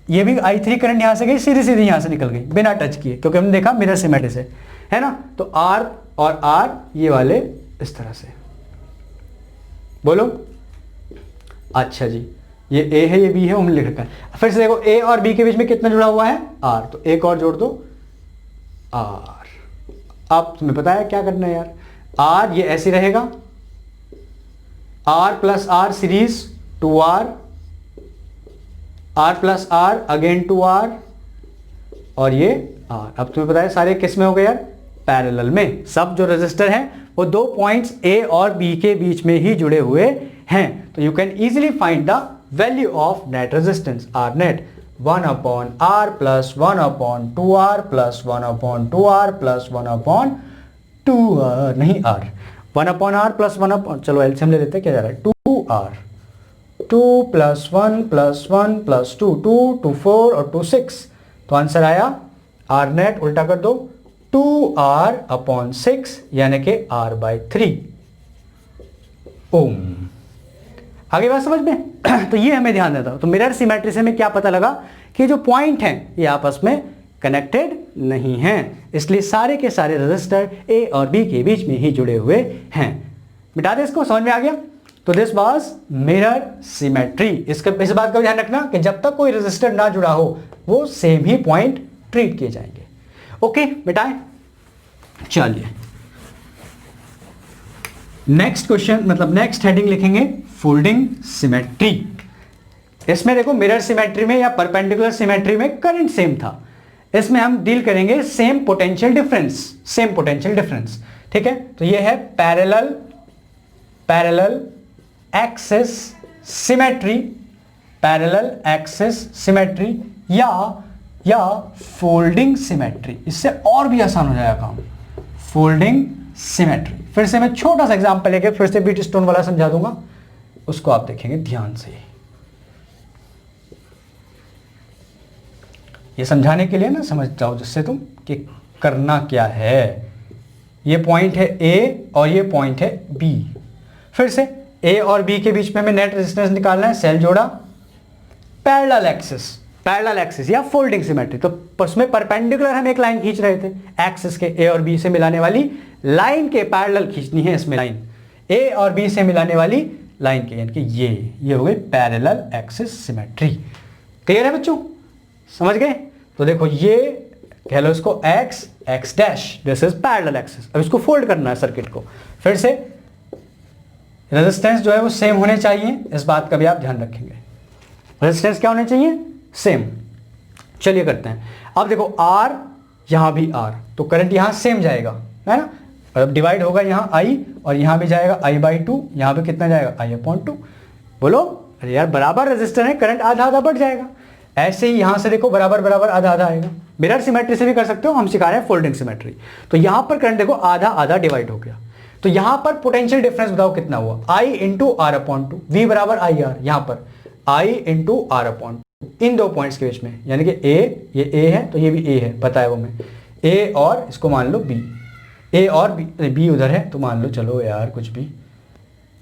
ये भी I3 करंट यहां से गई, सीधी सीधी यहां से निकल गई बिना टच किए, क्योंकि हमने देखा मिरर सिमेट्री से, है ना। तो R और R ये वाले इस तरह से, बोलो। अच्छा जी, ये A है, ये B है, हमने लिख रखा है। फिर से देखो A और B के बीच में कितना जुड़ा हुआ है, R, तो एक और जोड़ दो R। अब तुम्हें पता है क्या करना है यार, R ये ऐसे रहेगा, R plus R series two R, R plus R again two R, और ये R। अब तुम्हें पता है सारे किस में हो गए यार, पैरेलल में। सब जो रजिस्टर हैं वो दो पॉइंट्स A और B के बीच में ही जुड़े हुए हैं। तो you can easily find the value of net resistance, R net 1/R plus 1/2R plus 1/2R plus 1/2R, नहीं R, 1/R प्लस 1, चलो एलसीएम ले लेते हैं, क्या जा रहा है, 2R, 2 प्लस 1 प्लस 1 प्लस 2, 2 2 4 और 2 6। तो आंसर आया R नेट, उल्टा कर दो, 2R/6 यानी कि R/3 ओम। आगे बात समझ में? तो ये हमें ध्यान देता है। तो मिरर सिमेट्री से हमें क्या पता लगा कि जो पॉइंट हैं ये आपस में कनेक्टेड नहीं हैं, इसलिए सारे के सारे रजिस्टर ए और बी के बीच में ही जुड़े हुए हैं। मिटा दे इसको, समझ में आ गया? तो दिस वाज मिरर सिमेट्री। इस बात का ध्यान रखना कि जब तक कोई रजिस्टर ना जुड़ा हो वो सेम ही पॉइंट ट्रीट किए जाएंगे। ओके, मिटाएं। चलिए नेक्स्ट क्वेश्चन, मतलब नेक्स्ट हेडिंग लिखेंगे फोल्डिंग सिमेट्री। इसमें देखो मिरर सिमेट्री में या परपेंडिकुलर सिमेट्री में करंट सेम था, इसमें हम डील करेंगे same potential difference, same potential difference. ठीक है, तो ये है parallel axis symmetry, parallel axis symmetry या फोल्डिंग सिमेट्री। इससे और भी आसान हो जाएगा काम, फोल्डिंग सिमेट्री। फिर से मैं छोटा सा एग्जांपल लेके फिर से बीट स्टोन वाला समझा दूंगा, उसको आप देखेंगे ध्यान से। ये समझाने के लिए ना समझ जाओ जिससे तुम कि करना क्या है। ये पॉइंट है ए और ये पॉइंट है बी। फिर से ए और बी के बीच में हमें नेट रेजिस्टेंस निकालना है, सेल जोड़ा, पैरेलल एक्सिस या फोल्डिंग सिमेट्री। तो उसमें परपेंडिकुलर हम एक लाइन खींच रहे थे, एक्सिस के ए और बी से मिलाने वाली लाइन के पैरेलल खींचनी है इसमें लाइन, ए और बी से मिलाने वाली लाइन के, यानी कि ये हो गई पैरेलल एक्सिस सिमेट्री। क्लियर है बच्चों, समझ गए? तो देखो ये कह लो इसको x dash, this is parallel axis. अब इसको फोल्ड करना है सर्किट को। फिर से रेजिस्टेंस जो है वो सेम होने चाहिए, इस बात का भी आप ध्यान रखेंगे। रेजिस्टेंस क्या होने चाहिए? सेम। चलिए करते हैं। अब देखो R, यहां भी R, तो करंट यहां सेम जाएगा, है ना? अब डिवाइड होगा यहाँ I और यहां भी जाएगा I/2, यहां पे कितना जाएगा? I/2। बोलो अरे यार बराबर रेजिस्टर है, करंट आधा आधा बढ़ जाएगा। ऐसे ही यहां से देखो बराबर बराबर आधा आधा आएगा। मिरर सिमेट्री से भी कर सकते हो, हम सिखा रहे हैं फोल्डिंग सिमेट्री। तो यहां पर करंट देखो आधा आधा डिवाइड हो गया। तो यहां पर पोटेंशियल डिफरेंस बताओ कितना हुआ? I × R/2, V बराबर IR, यहां पर I × R/2 इन दो पॉइंट्स के बीच में, यानी कि ये A है तो ये भी A है, पता है वो मैं। A और इसको मान लो B, A और B उधर है तो मान लो, चलो यार कुछ भी,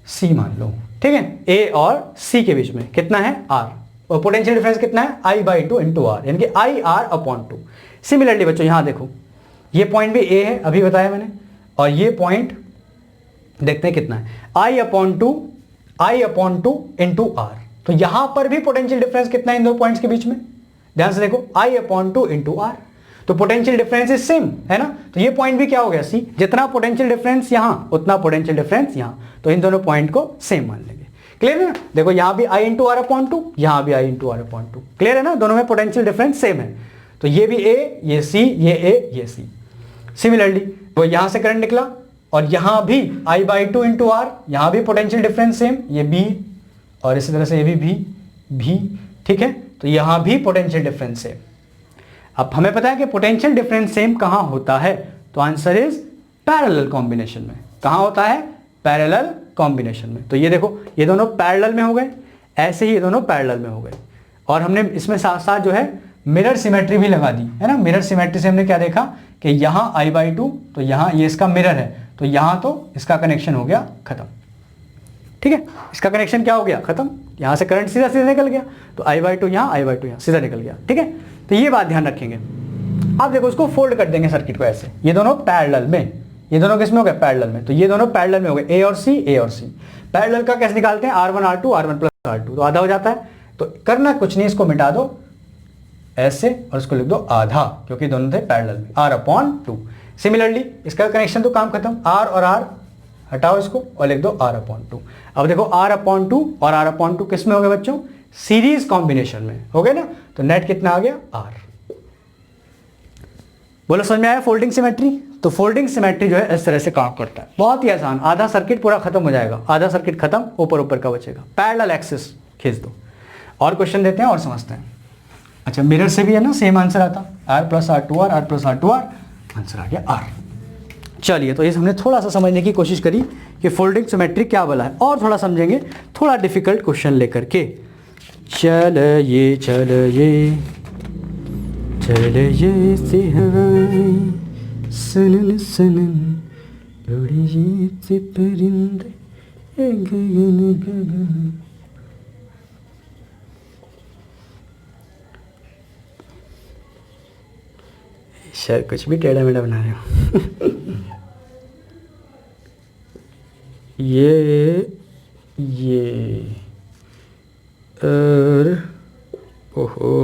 C मान लो, ठीक है। A और C के बीच में कितना है? R, और पोटेंशियल डिफरेंस कितना है? I/2 × R, यानी कि IR/2। सिमिलरली बच्चों यहां देखो, ये पॉइंट भी A है, अभी बताया मैंने, और ये पॉइंट देखते हैं कितना है, I/2 × R। तो यहां पर भी पोटेंशियल डिफरेंस कितना है इन दो पॉइंट्स के बीच में? ध्यान से देखो, I/2 × R। तो पोटेंशियल डिफरेंस इज सेम, है ना? तो ये पॉइंट भी क्या हो गया? C। जितना पोटेंशियल डिफरेंस यहां उतना पोटेंशियल डिफरेंस यहां, तो इन दोनों पॉइंट को सेम मान लेंगे। क्लियर है ना? देखो यहां भी I × R/2, यहां भी I × R/2। क्लियर है ना? दोनों में पोटेंशियल डिफरेंस सेम है। तो ये भी A, ये C, ये A, ये C। सिमिलरली वो यहां से करंट निकला और यहां भी I/2 × R, यहां भी पोटेंशियल डिफरेंस सेम, ये B, और इसी तरह से ये भी भी, ठीक है। तो यहां भी पोटेंशियल डिफरेंस सेम। अब हमें पता है कि पोटेंशियल डिफरेंस सेम कहां होता है, तो आंसर इज पैरेलल कॉम्बिनेशन में। कहां होता है? पैरेलल कॉम्बिनेशन में। तो ये देखो, ये दोनों पैरेलल में हो गए, ऐसे ही ये दोनों पैरेलल में हो गए। और हमने इसमें साथ साथ जो है मिरर सिमेट्री भी लगा दी, है ना? मिरर सिमेट्री से हमने क्या देखा कि यहाँ I/2, तो यहाँ ये इसका मिरर है, तो यहाँ तो इसका कनेक्शन हो गया खत्म, ठीक है। इसका कनेक्शन क्या हो गया? खत्म। यहाँ से करंट सीधा सीधा निकल गया, तो I/2 यहाँ, I/2 यहाँ, सीधा निकल गया, ठीक है। तो ये बात ध्यान रखेंगे। अब देखो उसको फोल्ड कर देंगे सर्किट को ऐसे, ये दोनों पैरेलल में, ये दोनों किस में हो गए? पैरेलल में। तो ये दोनों पैरेलल में हो गए, A और C, A और C। पैरेलल का कैसे निकालते हैं? R1 R2, R1 + R2, तो आधा हो जाता है। तो करना कुछ नहीं, इसको मिटा दो ऐसे और इसको लिख दो आधा, क्योंकि दोनों थे पैरेलल में, R/2। सिमिलरली इसका कनेक्शन तो काम खत्म, R और R हटाओ इसको और लिख दो R/2। अब देखो R/2 और R/2 किस में हो गए बच्चों? सीरीज कॉम्बिनेशन में हो गए ना। तो नेट कितना आ गया? R। बोलो समझ में आया फोल्डिंग सिमेट्री? तो फोल्डिंग सिमेट्री जो है इस तरह से काम करता है, बहुत ही आसान। आधा सर्किट पूरा खत्म हो जाएगा, आधा सर्किट खत्म, ऊपर ऊपर का बचेगा। पैरेलल एक्सिस खींच दो। और क्वेश्चन देते हैं और समझते हैं। अच्छा, मिरर से भी है ना सेम आंसर आता, R + R2R, R + R2R, answer आ गया R। चलिए, तो ये हमने थोड़ा सा समझने की कोशिश करी कि फोल्डिंग सिमेट्री क्या बोला है, और थोड़ा समझेंगे थोड़ा डिफिकल्ट क्वेश्चन लेकर के। चलिए से हवाएं सनन सनन उड़िए से परिंदे गगन गगन सर कुछ भी टेढ़ा मेढ़ा बना रहे हो। ये और ओहो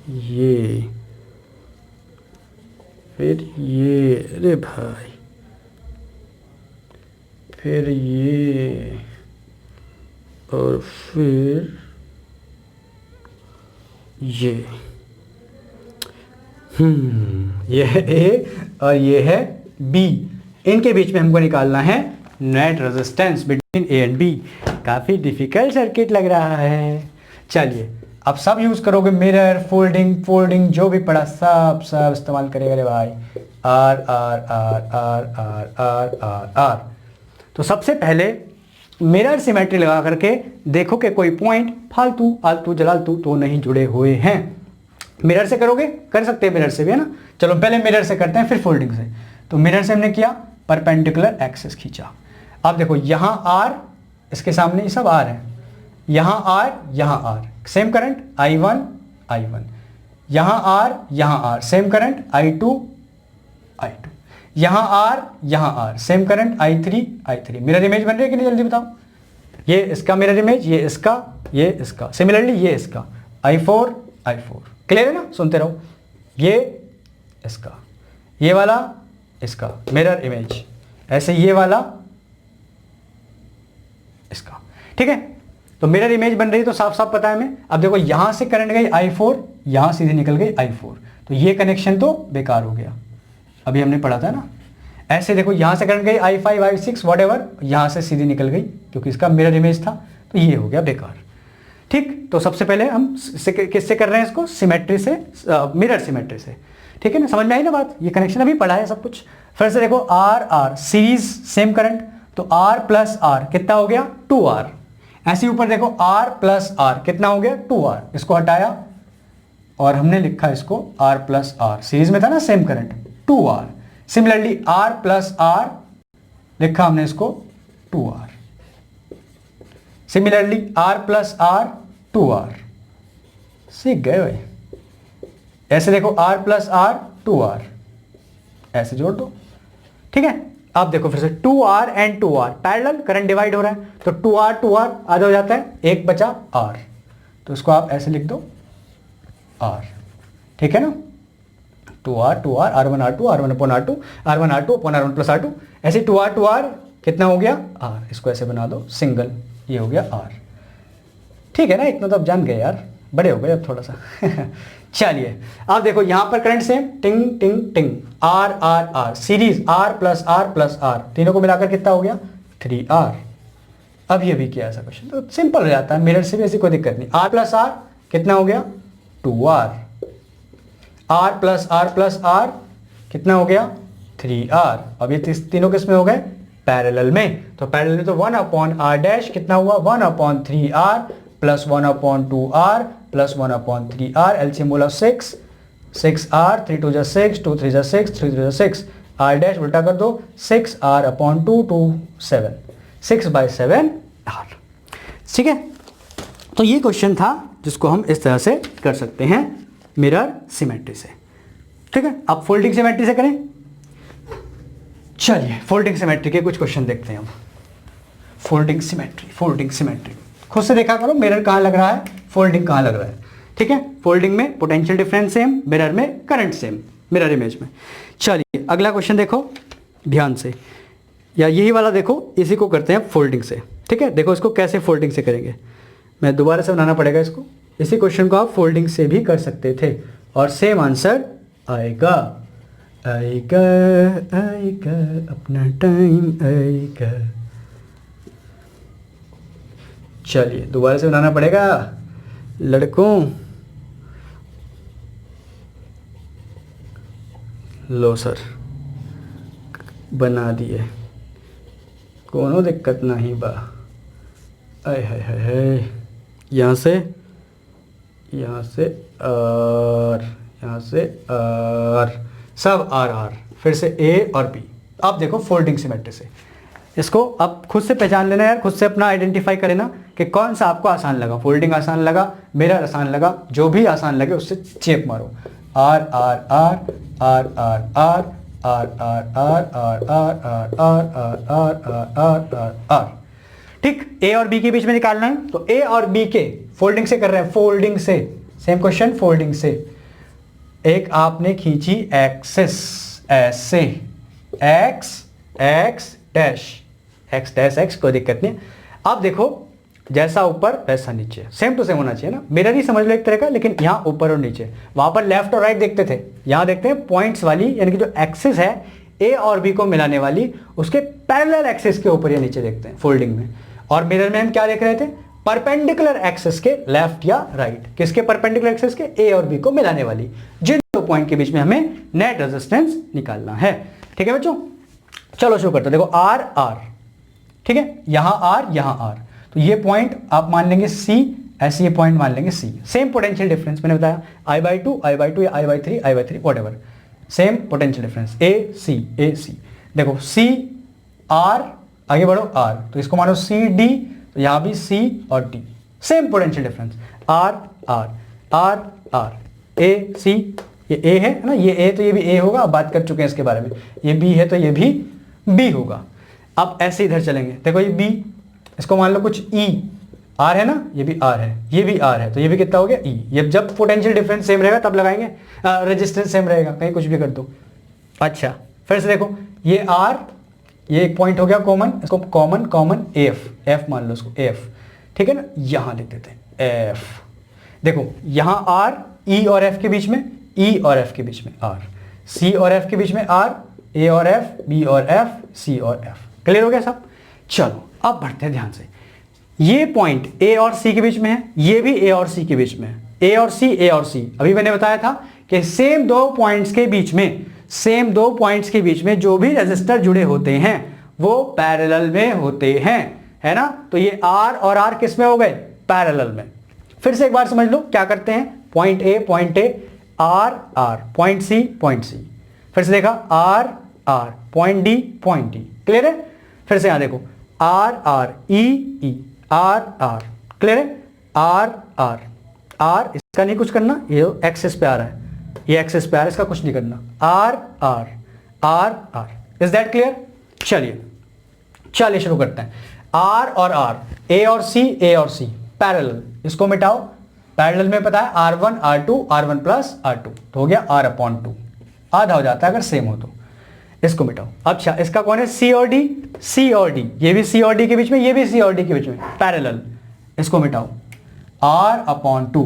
ये, फिर ये, अरे भाई, फिर ये, और फिर ये ये है ए और ये है बी। इनके बीच में हमको निकालना है net resistance between A and B. काफ़ी डिफिकल्ट सर्किट लग रहा है। चलिए अब सब यूज़ करोगे, मिरर, फोल्डिंग जो भी पढ़ा सब इस्तेमाल करेगा रे भाई। R R R R R R R R. तो सबसे पहले मिरर सिमेट्री लगा करके देखो कि कोई पॉइंट फालतू आलतू जलालतू तो नहीं जुड़े हुए हैं। मिरर से करोगे, कर सकते हैं मिरर से भी, है ना। चलो पहले मिरर से करते हैं फिर फोल्डिंग से। तो मिरर से हमने किया, परपेंडिकुलर एक्सिस खींचा। अब देखो यहाँ आर, इसके सामने ये सब आर है, यहाँ आर, सेम करंट I1, यहाँ आर, सेम करंट I2, यहाँ R, same current I3। Mirror image बन रही है कि नहीं, जल्दी बताओ। ये इसका मिरर इमेज, ये इसका, सिमिलरली ये इसका I4। क्लियर है ना, सुनते रहो। ये इसका, ये वाला इसका मिरर इमेज, ऐसे ये वाला इसका, ठीक है। तो मिरर इमेज बन रही है तो साफ साफ पता है हमें। अब देखो यहां से करंट गई I4, यहां सीधे निकल गई I4, तो ये कनेक्शन तो बेकार हो गया। अभी हमने पढ़ा था ना, ऐसे देखो यहां से करंट गई I5 I6 व्हाटएवर, यहां से सीधी निकल गई क्योंकि इसका मिरर इमेज था, तो ये हो गया बेकार। ठीक, तो सबसे पहले हम किससे कर रहे हैं इसको, सिमेट्री से, मिरर सिमेट्री से। ठीक है ना, समझ में आई ना बात। ये कनेक्शन अभी पढ़ा है सब कुछ। फिर से देखो आर सीरीज सेम करंट, तो R प्लस R कितना हो गया 2R। ऐसे ऊपर देखो R प्लस R कितना हो गया 2R। इसको हटाया और हमने लिखा इसको R प्लस R, सीरीज में था ना same current, 2R। Similarly R plus R लिखा हमने इसको 2R। Similarly R plus R 2R। सीख गए भाई। ऐसे देखो R प्लस R 2R, ऐसे जोड़ दो। ठीक है, अब देखो फिर से 2R and 2R parallel, current divide हो रहा है तो 2R आधा हो जाता है, एक बचा R, तो इसको आप ऐसे लिख दो R। ठीक है ना, 2R R1 R2 R1 upon R2 R1 R2 upon R1 plus R2। ऐसे 2R कितना हो गया R, इसको ऐसे बना दो सिंगल, ये हो गया R। ठीक है ना, इतना तो अब जान गए यार, बड़े हो गए अब थोड़ा सा। चलिए अब देखो यहां पर करंट सेम, टिंग टिंग टिंग, R series R plus R, तीनों को मिलाकर कितना हो गया 3R। अब ये भी किया ऐसा क्वेश्चन तो सिंपल हो जाता है, मिरर से भी ऐसी कोई दिक्कत नहीं। R प्लस R कितना हो गया 2R, R प्लस R कितना हो गया 3R। अब ये तीनों किस में हो गए पैरेलल में, तो पैरेलल में तो 1 अपॉन R डैश कितना हुआ 1 upon 3R plus 1 upon 2R plus 1 upon 3R। LCM बोला 6R, 3 2 6, 2 3 6, 3 3 6, R डैश उल्टा कर दो 6R अपॉन 2 2 7, 6/7R। ठीक है, तो ये क्वेश्चन था जिसको हम इस तरह से कर सकते हैं मिरर सिमेट्री से। ठीक है, अब फोल्डिंग सिमेट्री से करें। चलिए फोल्डिंग सिमेट्री के कुछ क्वेश्चन देखते हैं हम। फोल्डिंग सिमेट्री खुद से देखा करो, मिरर कहाँ लग रहा है, फोल्डिंग कहाँ लग रहा है। ठीक है, फोल्डिंग में पोटेंशियल डिफरेंस सेम, मिरर में करंट सेम, मिरर इमेज में। चलिए अगला क्वेश्चन देखो ध्यान से, या यही वाला देखो, इसी को करते हैं फोल्डिंग से। ठीक है, देखो इसको कैसे फोल्डिंग से करेंगे, मैं दोबारा से बनाना पड़ेगा इसको। इसी क्वेश्चन को आप फोल्डिंग से भी कर सकते थे और सेम आंसर आएगा अपना टाइम आएगा। चलिए दोबारा से बनाना पड़ेगा लड़कों। लो सर बना दिए, कोनो दिक्कत नहीं बा। आय हाय हाय हाय, यहाँ से आर, सब आर, फिर से ए और बी। अब देखो फोल्डिंग सिमेट्री से, इसको अब खुद से पहचान लेना यार, खुद से अपना आइडेंटिफाई कर लेना कि कौन सा आपको आसान लगा। फोल्डिंग आसान लगा, मिरर आसान लगा, जो भी आसान लगे उससे चेप मारो। R R R R R R R R R R R R R R R R R R. ठीक, ए और बी के बीच में निकालना है, तो ए और बी के फोल्डिंग से कर रहे हैं, फोल्डिंग से, सेम क्वेश्चन, फोल्डिंग से। एक आपने खींची एक्सिस ऐसे, x x dash, x dash x, कोई दिक्कत नहीं। अब देखो जैसा ऊपर वैसा नीचे, सेम टू सेम होना चाहिए ना, मिरर ही समझ लो एक तरह का, लेकिन यहाँ ऊपर और नीचे, वहां पर लेफ्ट और राइट देखते थे, यहाँ देखते हैं पॉइंट्स वाली, यानी कि जो एक्सिस है ए और बी को मिलाने वाली, उसके पैरेलल एक्सिस के ऊपर या नीचे देखते हैं फोल्डिंग में। और मिरर में हम क्या देख रहे थे, परपेंडिकुलर एक्सिस के लेफ्ट या राइट, किसके परपेंडिकुलर एक्सिस के, ए और बी को मिलाने वाली, जिन दो पॉइंट के बीच में हमें नेट रेजिस्टेंस निकालना है। ठीक है बच्चों, चलो शुरू करते हैं। देखो आर आर, ठीक है, यहां आर यहां आर, तो ये पॉइंट आप मान लेंगे सी, ऐसे ये पॉइंट मान लेंगे सी। सेम पोटेंशियल डिफरेंस मैंने बताया, I/2 या I/3 whatever, same potential difference, A C. देखो सी आर, आगे बढ़ो आर, तो इसको मानो सी डी, तो यहां भी सी और D, same potential difference, R R R R, A C, ये ए है ना, ये ए तो ये भी ए होगा, अब बात कर चुके हैं इसके बारे में, ये बी है तो ये भी बी होगा। अब ऐसे इधर चलेंगे, देखो ये बी, इसको मान लो कुछ ई, आर है ना, ये भी आर है, ये भी आर है, तो ये भी कितना हो गया ई। ये जब पोटेंशियल डिफरेंस सेम रहेगा तब लगाएंगे, रेजिस्टेंस सेम रहेगा, कहीं कुछ भी कर दो। अच्छा फिर से देखो, ये आर, ये एक पॉइंट हो गया कॉमन, इसको कॉमन कॉमन एफ, एफ मान लो इसको एफ, ठीक है ना, यहां लिख देते हैं एफ। देखो यहां आर, ई और एफ के बीच में, ई और एफ के बीच में आर, सी और एफ के बीच में आर, ए और एफ, बी और एफ, सी और एफ। क्लियर हो गया सब? चलो अब बढ़ते हैं ध्यान से। ये पॉइंट ए और सी के बीच में है, ये भी ए और सी के बीच में है, ए और सी, ए और सी। अभी मैंने बताया था कि सेम दो पॉइंट्स के बीच में, सेम दो पॉइंट्स के बीच में जो भी रेजिस्टर जुड़े होते हैं वो पैरेलल में होते हैं, है ना। तो ये आर और आर किस में हो गए, पैरेलल में। फिर से एक बार समझ लो क्या करते हैं, point A R R, point C, फिर से देखा R R, point D, clear है। फिर से यहां देखो R R E R R, clear है, आर आर आर, इसका नहीं कुछ करना, ये एक्सेस पे आ रहा है, ये एक्सेस पे आ रहा है, इसका कुछ नहीं करना, R R R R, is that clear. चलिए शुरू करते हैं। आर और आर, ए और सी पैरेलल, इसको मिटाओ, पैरेलल में पता है R1 R1 प्लस R2, तो हो गया R/2, आधा हो जाता है अगर सेम हो तो। इसको मिटाओ। अच्छा इसका कौन है, सी और डी, ये भी सी और डी के बीच में, ये भी सी और डी के बीच में पैरेलल, इसको मिटाओ, R/2,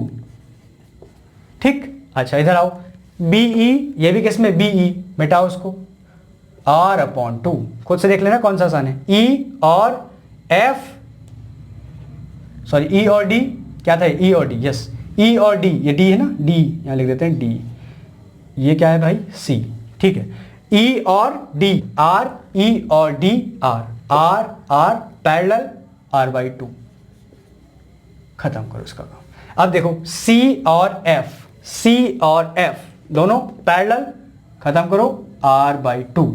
ठीक। अच्छा इधर आओ, BE, ये भी किस में, BE, मिटाओ उसको, R/2, खुद से देख लेना कौन सा आसान है, E और F, सॉरी E और D, क्या था E और D, यस E और D, ये D है ना, D यहां लिख देते हैं D, ये क्या है भाई C, ठीक है। E और D, R, E और D, R पैरेलल, R/2, खत्म करो इसका काम। अब देखो C और F दोनों पैरेलल, खत्म करो, R/2,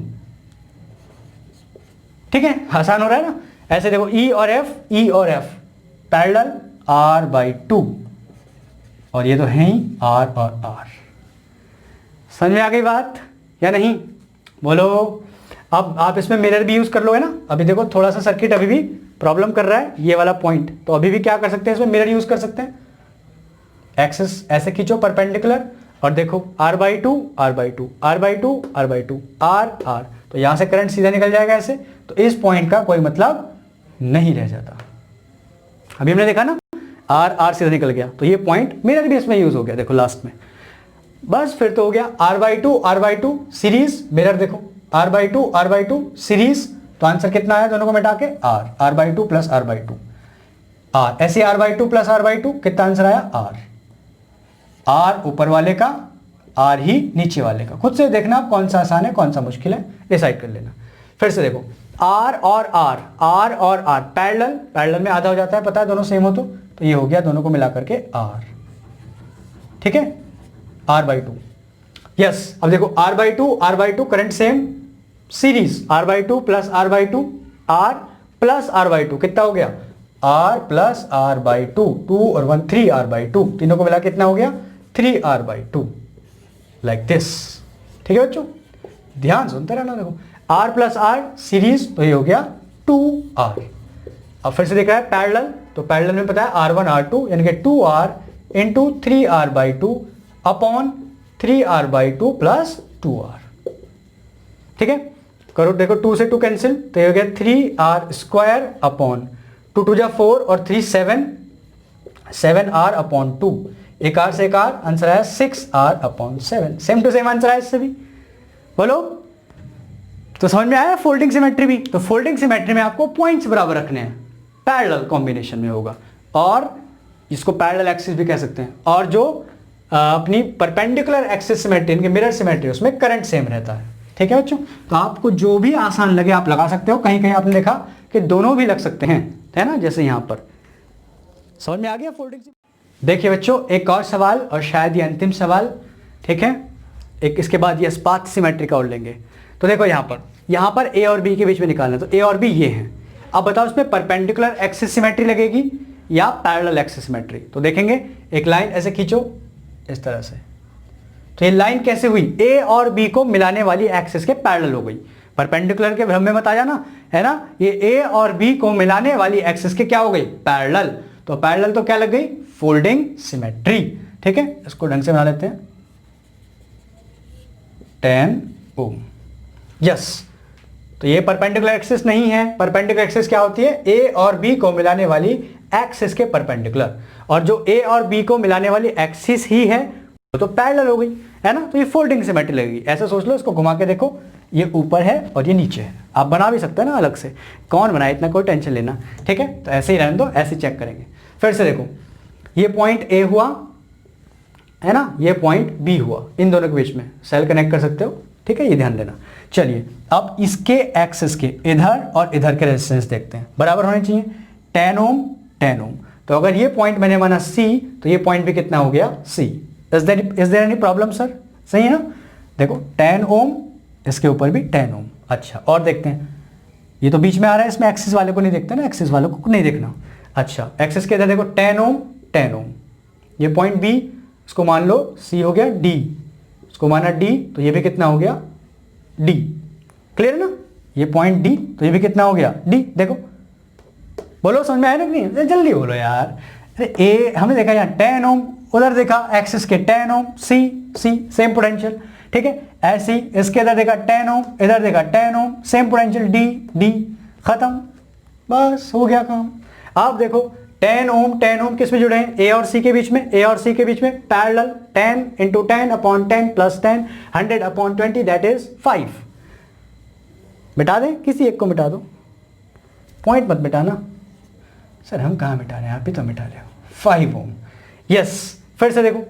ठीक है, आसान हो रहा है ना। ऐसे देखो E और F पैरेलल, R/2, और ये तो है ही R और R। समझ में आ गई बात या नहीं, बोलो। अब आप इसमें मिरर भी यूज कर लोगे ना। अभी देखो थोड़ा सा सर्किट अभी भी प्रॉब्लम कर रहा है, ये वाला पॉइंट, तो अभी भी क्या कर सकते हैं, इसमें मिरर यूज कर सकते हैं। एक्सिस ऐसे खींचो परपेंडिकुलर, और देखो R/2 R, तो यहां से करंट सीधा निकल जाएगा ऐसे, तो इस पॉइंट का कोई मतलब नहीं रह जाता। अभी हमने देखा ना, R सीधा निकल गया, तो ये पॉइंट मिरर भी इसमें यूज हो गया, देखो लास्ट में। बस फिर तो हो गया R/2 सीरीज, मिरर देखो R/2 सीरीज, तो आंसर कितना आया दोनों को मिटा के, R/2 प्लस R/2, R, ऐसे R/2 प्लस R/2, कितना आंसर आया, R ऊपर वाले का, R ही नीचे वाले का। खुद से देखना कौन सा आसान है कौन सा मुश्किल है, डिसाइड कर लेना। फिर से देखो R और R पैरेलल में आधा हो जाता है, पता है दोनों सेम हो तो ये हो गया दोनों को मिला करके R, ठीक है, R/2, यस। अब देखो R/2 current same, series R/2 plus R/2, R plus R/2, कितना हो गया, R प्लस R/2, 2 और 1 3 R/2, तीनों को मिला कितना हो गया, 3 R/2, लाइक दिस। ठीक है बच्चों, ध्यान सुनते रहना। देखो R प्लस R सीरीज, तो ये हो गया 2R। अब फिर से देख रहा है पैरेलल, तो पैरेलल में पता है R1 R2 यानी कि 2R into 3R/2 upon 3R/2 plus 2R। ठीक है, करो देखो 2 से 2 कैंसिल, तो ये हो गया 3R² अपॉन 2 2 जा 4 और 3 7R अपॉन 2। एक R से एक R, आंसर आया 6R upon 7। Same to same answer आया इससे भी। बोलो, तो समझ में आया फोल्डिंग सिमेट्री भी। तो फोल्डिंग सिमेट्री में आपको पॉइंट्स बराबर रखने हैं, पैरेलल कॉम्बिनेशन में होगा, और इसको पैरेलल एक्सिस भी कह सकते हैं। और जो अपनी परपेंडिकुलर एक्सिस सिमेट्री, इनके मिरर सिमेट्री, उसमें करंट सेम रहता है। ठीक है बच्चों, तो आपको जो भी आसान लगे आप लगा सकते हो। कहीं कहीं आपने देखा कि दोनों भी लग सकते हैं, है ना, जैसे यहां पर। समझ में आ गया फोल्डिंग। देखिए बच्चों, एक और सवाल, और शायद ये अंतिम सवाल। ठीक है, एक इसके बाद ये स्पाथ सिमेट्री का और लेंगे। तो देखो यहां पर ए और बी के बीच में निकालना, तो ए और बी ये हैं। अब बताओ इसमें परपेंडिकुलर एक्सिस सिमेट्री लगेगी या पैरेलल एक्सिस सिमेट्री। तो देखेंगे, एक लाइन ऐसे खींचो इस तरह से, तो ये लाइन कैसे हुई, ए और बी को मिलाने वाली एक्सिस के पैरेलल हो गई। परपेंडिकुलर के भ्रम में मत आ जाना, है ना, ये ए और बी को मिलाने वाली एक्सिस के क्या हो गई, पैरेलल। तो पैरेलल तो क्या लग गई, फोल्डिंग सिमेट्री। ठीक है, इसको ढंग से बना लेते हैं, 10 ओम। यस, तो ये परपेंडिकुलर एक्सिस नहीं है। परपेंडिकुलर एक्सिस क्या होती है, ए और बी को मिलाने वाली एक्सिस के परपेंडिकुलर, और जो ए और बी को मिलाने वाली एक्सिस ही है तो पैरेलल हो गई, है ना। तो ये फोल्डिंग सिमेट्री लगेगी। ऐसा सोच लो, इसको घुमा के देखो, ये ऊपर है और ये नीचे है। आप बना भी सकते हैं ना अलग से, कौन बनाए, इतना कोई टेंशन लेना। ठीक है, तो ऐसे ही रहने दो, ऐसे चेक करेंगे। फिर से देखो, ये पॉइंट ए हुआ, है ना, ये पॉइंट बी हुआ, इन दोनों के बीच में सेल कनेक्ट कर सकते हो। ठीक है, ये ध्यान देना। चलिए, अब इसके एक्सिस के इधर और इधर के रेजिस्टेंस देखते हैं, बराबर होने चाहिए, 10 ओम 10 ओम। तो अगर ये पॉइंट मैंने माना सी, तो ये पॉइंट भी कितना हो गया, C. Is there any problem sir, सही है ना। देखो 10 ओम, इसके ऊपर भी 10 ओम। अच्छा, और देखते हैं, ये तो बीच में आ रहा है, इसमें एक्सिस वाले को नहीं देखते ना, एक्सिस वालों को नहीं देखना। अच्छा, एक्सिस के इधर देखो 10 ओम 10 ओम, ये पॉइंट बी, इसको मान लो सी हो गया, डी इसको माना डी, तो ये भी कितना हो गया, डी। क्लियर है ना, ये पॉइंट डी, तो ये भी कितना हो गया, डी। देखो, बोलो समझ में आया ना कि नहीं, जल्दी बोलो यार। ए हमने देखा यहाँ 10 ओम, उधर देखा एक्सिस के 10 ओम, सी सी सेम पोटेंशियल। ठीक है, ऐसी इसके इधर देखा 10 ओम, इधर देखा 10 ओम, सेम पोटेंशियल, डी डी, खत्म, बस हो गया काम। आप देखो 10 ओम किस में जुड़े हैं, ए और सी के बीच में, ए और सी के बीच में parallel, 10 into 10 upon 10 plus 10, 100 upon 20, that is 5। मिटा दें, किसी एक को मिटा दो, पॉइंट मत मिटाना। सर हम कहाँ मिटा रहे हैं, आप ही तो मिटा रहे हो। 5 ओम। यस, फिर से देखो,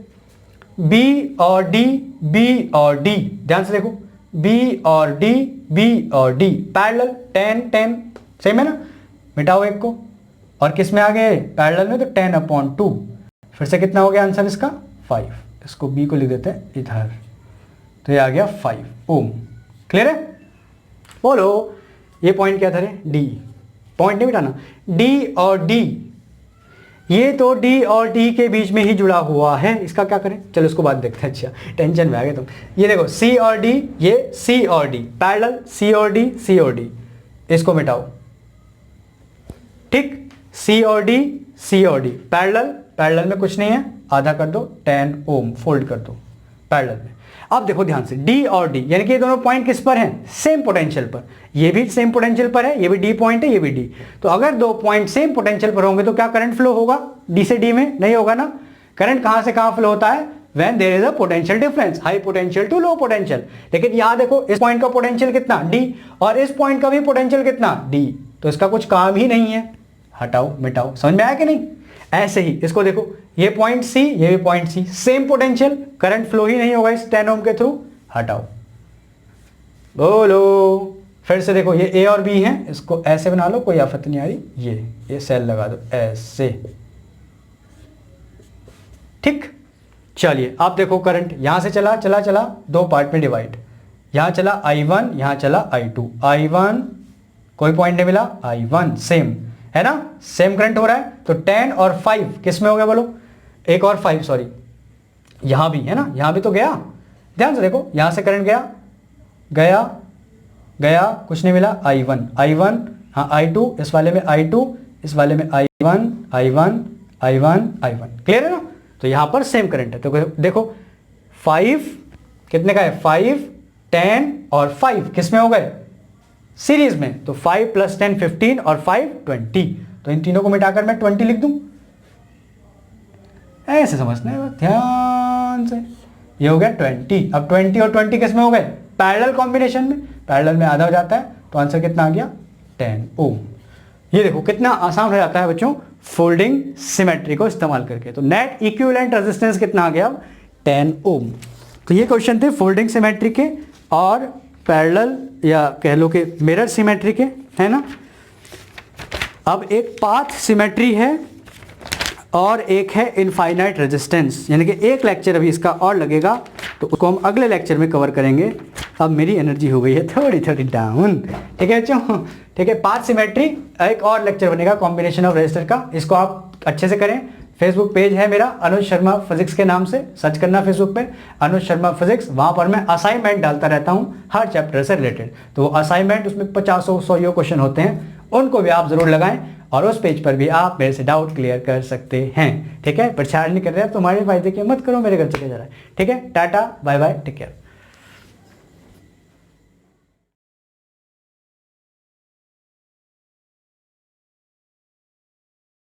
बी और डी, बी और डी, ध्यान से देखो, बी और डी, बी और डी पैरेलल, 10 10, सेम है ना। मिटाओ एक को, और किस में आ गए, पैरेलल में, तो 10 अपॉन 2। फिर से कितना हो गया आंसर इसका, 5। इसको बी को लिख देते हैं इधर, तो ये आ गया 5 ओम। क्लियर है, बोलो, ये पॉइंट क्या था रे, डी। पॉइंट नहीं मिटाना, डी और डी, ये तो डी और डी के बीच में ही जुड़ा हुआ है, इसका क्या करें, चलो इसको बाद देखते हैं। अच्छा, टेंशन में आ गए तुम। ये देखो सी और डी, ये सी और डी पैरेलल, सी और डी, सी और डी, इसको मिटाओ। ठीक, सी और डी, सी और डी पैरेलल, पैरेलल में कुछ नहीं है, आधा कर दो, 10 ओम फोल्ड कर दो पैरेलल में। अब देखो ध्यान से, डी और डी यानी कि ये दोनों पॉइंट किस पर हैं, सेम पोटेंशियल पर। ये भी सेम पोटेंशियल पर है, ये भी डी पॉइंट है, ये भी डी। तो अगर दो पॉइंट सेम पोटेंशियल पर होंगे तो क्या करंट फ्लो होगा, डी से डी में, नहीं होगा ना। करंट कहां से कहां फ्लो होता है, when there is a potential difference, high potential to low potential. लेकिन यहां देखो, इस पॉइंट का पोटेंशियल कितना, डी, और इस पॉइंट का भी पोटेंशियल कितना, डी। तो इसका कुछ काम ही नहीं है, हटाओ मिटाओ। समझ में आया कि नहीं। ऐसे ही इसको देखो, ये पॉइंट सी, ये भी point C, same potential, current flow ही नहीं होगा इस 10 ओम के थ्रू, हटाओ। बोलो, फिर से देखो, ये ए और बी हैं, इसको ऐसे बना लो, कोई आफत नहीं आ रही। ये सेल लगा दो ऐसे। ठीक, चलिए आप देखो, करंट यहां से चला चला चला, दो पार्ट में डिवाइड, यहां चला I1, यहां चला I2। I1 कोई पॉइंट नहीं मिला, I1 सेम है ना, सेम करंट हो रहा है। तो 10 और 5 किस में हो गया बोलो, एक और 5 सॉरी, यहां भी है ना, यहां भी तो गया, ध्यान से देखो, यहां से करंट गया गया गया, कुछ नहीं मिला, I1 हाँ I2, इस वाले में I2, इस वाले में I1 I1 I1 I1, clear है ना। तो यहां पर सेम करंट है। तो देखो 5 कितने का है, 5 10 और 5 किस में हो गए, सीरीज में। तो 5 + 10 15 और 5 20, तो इन तीनों को मिटाकर मैं 20 लिख दूं। ऐसे समझना है ध्यान से। ये हो गया 20। अब 20 और 20 किस में हो गए, पैरेलल कॉम्बिनेशन में, पैरेलल में आधा हो जाता है, तो आंसर कितना आ गया 10 ओम। ये देखो कितना आसान हो जाता है बच्चों फोल्डिंग सिमेट्री को इस्तेमाल करके। तो नेट इक्विवेलेंट रेजिस्टेंस कितना आ गया, 10 ओम। तो ये क्वेश्चन थे फोल्डिंग सिमेट्री के और पैरेलल या कह लो कि मिरर सिमेट्री के, है ना। अब एक पाथ सिमेट्री है और एक है इनफाइनाइट रेजिस्टेंस, यानी कि एक लेक्चर अभी इसका और लगेगा, तो उसको हम अगले लेक्चर में कवर करेंगे। अब मेरी एनर्जी हो गई है थोड़ी थोड़ी डाउन, ठीक है बच्चों, ठीक है। पाथ सिमेट्री एक और लेक्चर बनेगा कॉम्बिनेशन ऑफ रेजिस्टर का, इसको आप अच्छे से करें। फेसबुक पेज है मेरा अनुज शर्मा फिजिक्स के नाम से, सर्च करना फेसबुक पे अनुज शर्मा फिजिक्स, वहाँ पर मैं असाइनमेंट डालता रहता हूँ हर चैप्टर से रिलेटेड। तो वो असाइनमेंट उसमें 50-100 क्वेश्चन होते हैं, उनको भी आप जरूर लगाएं और उस पेज पर भी आप मेरे से डाउट क्लियर कर सकते हैं, ठीक है। प्रचार नहीं कर रहे हैं, तुम्हारे फायदे के मत करो, मेरे घर चले जा रहा है, ठीक है। Tata bye bye, take care.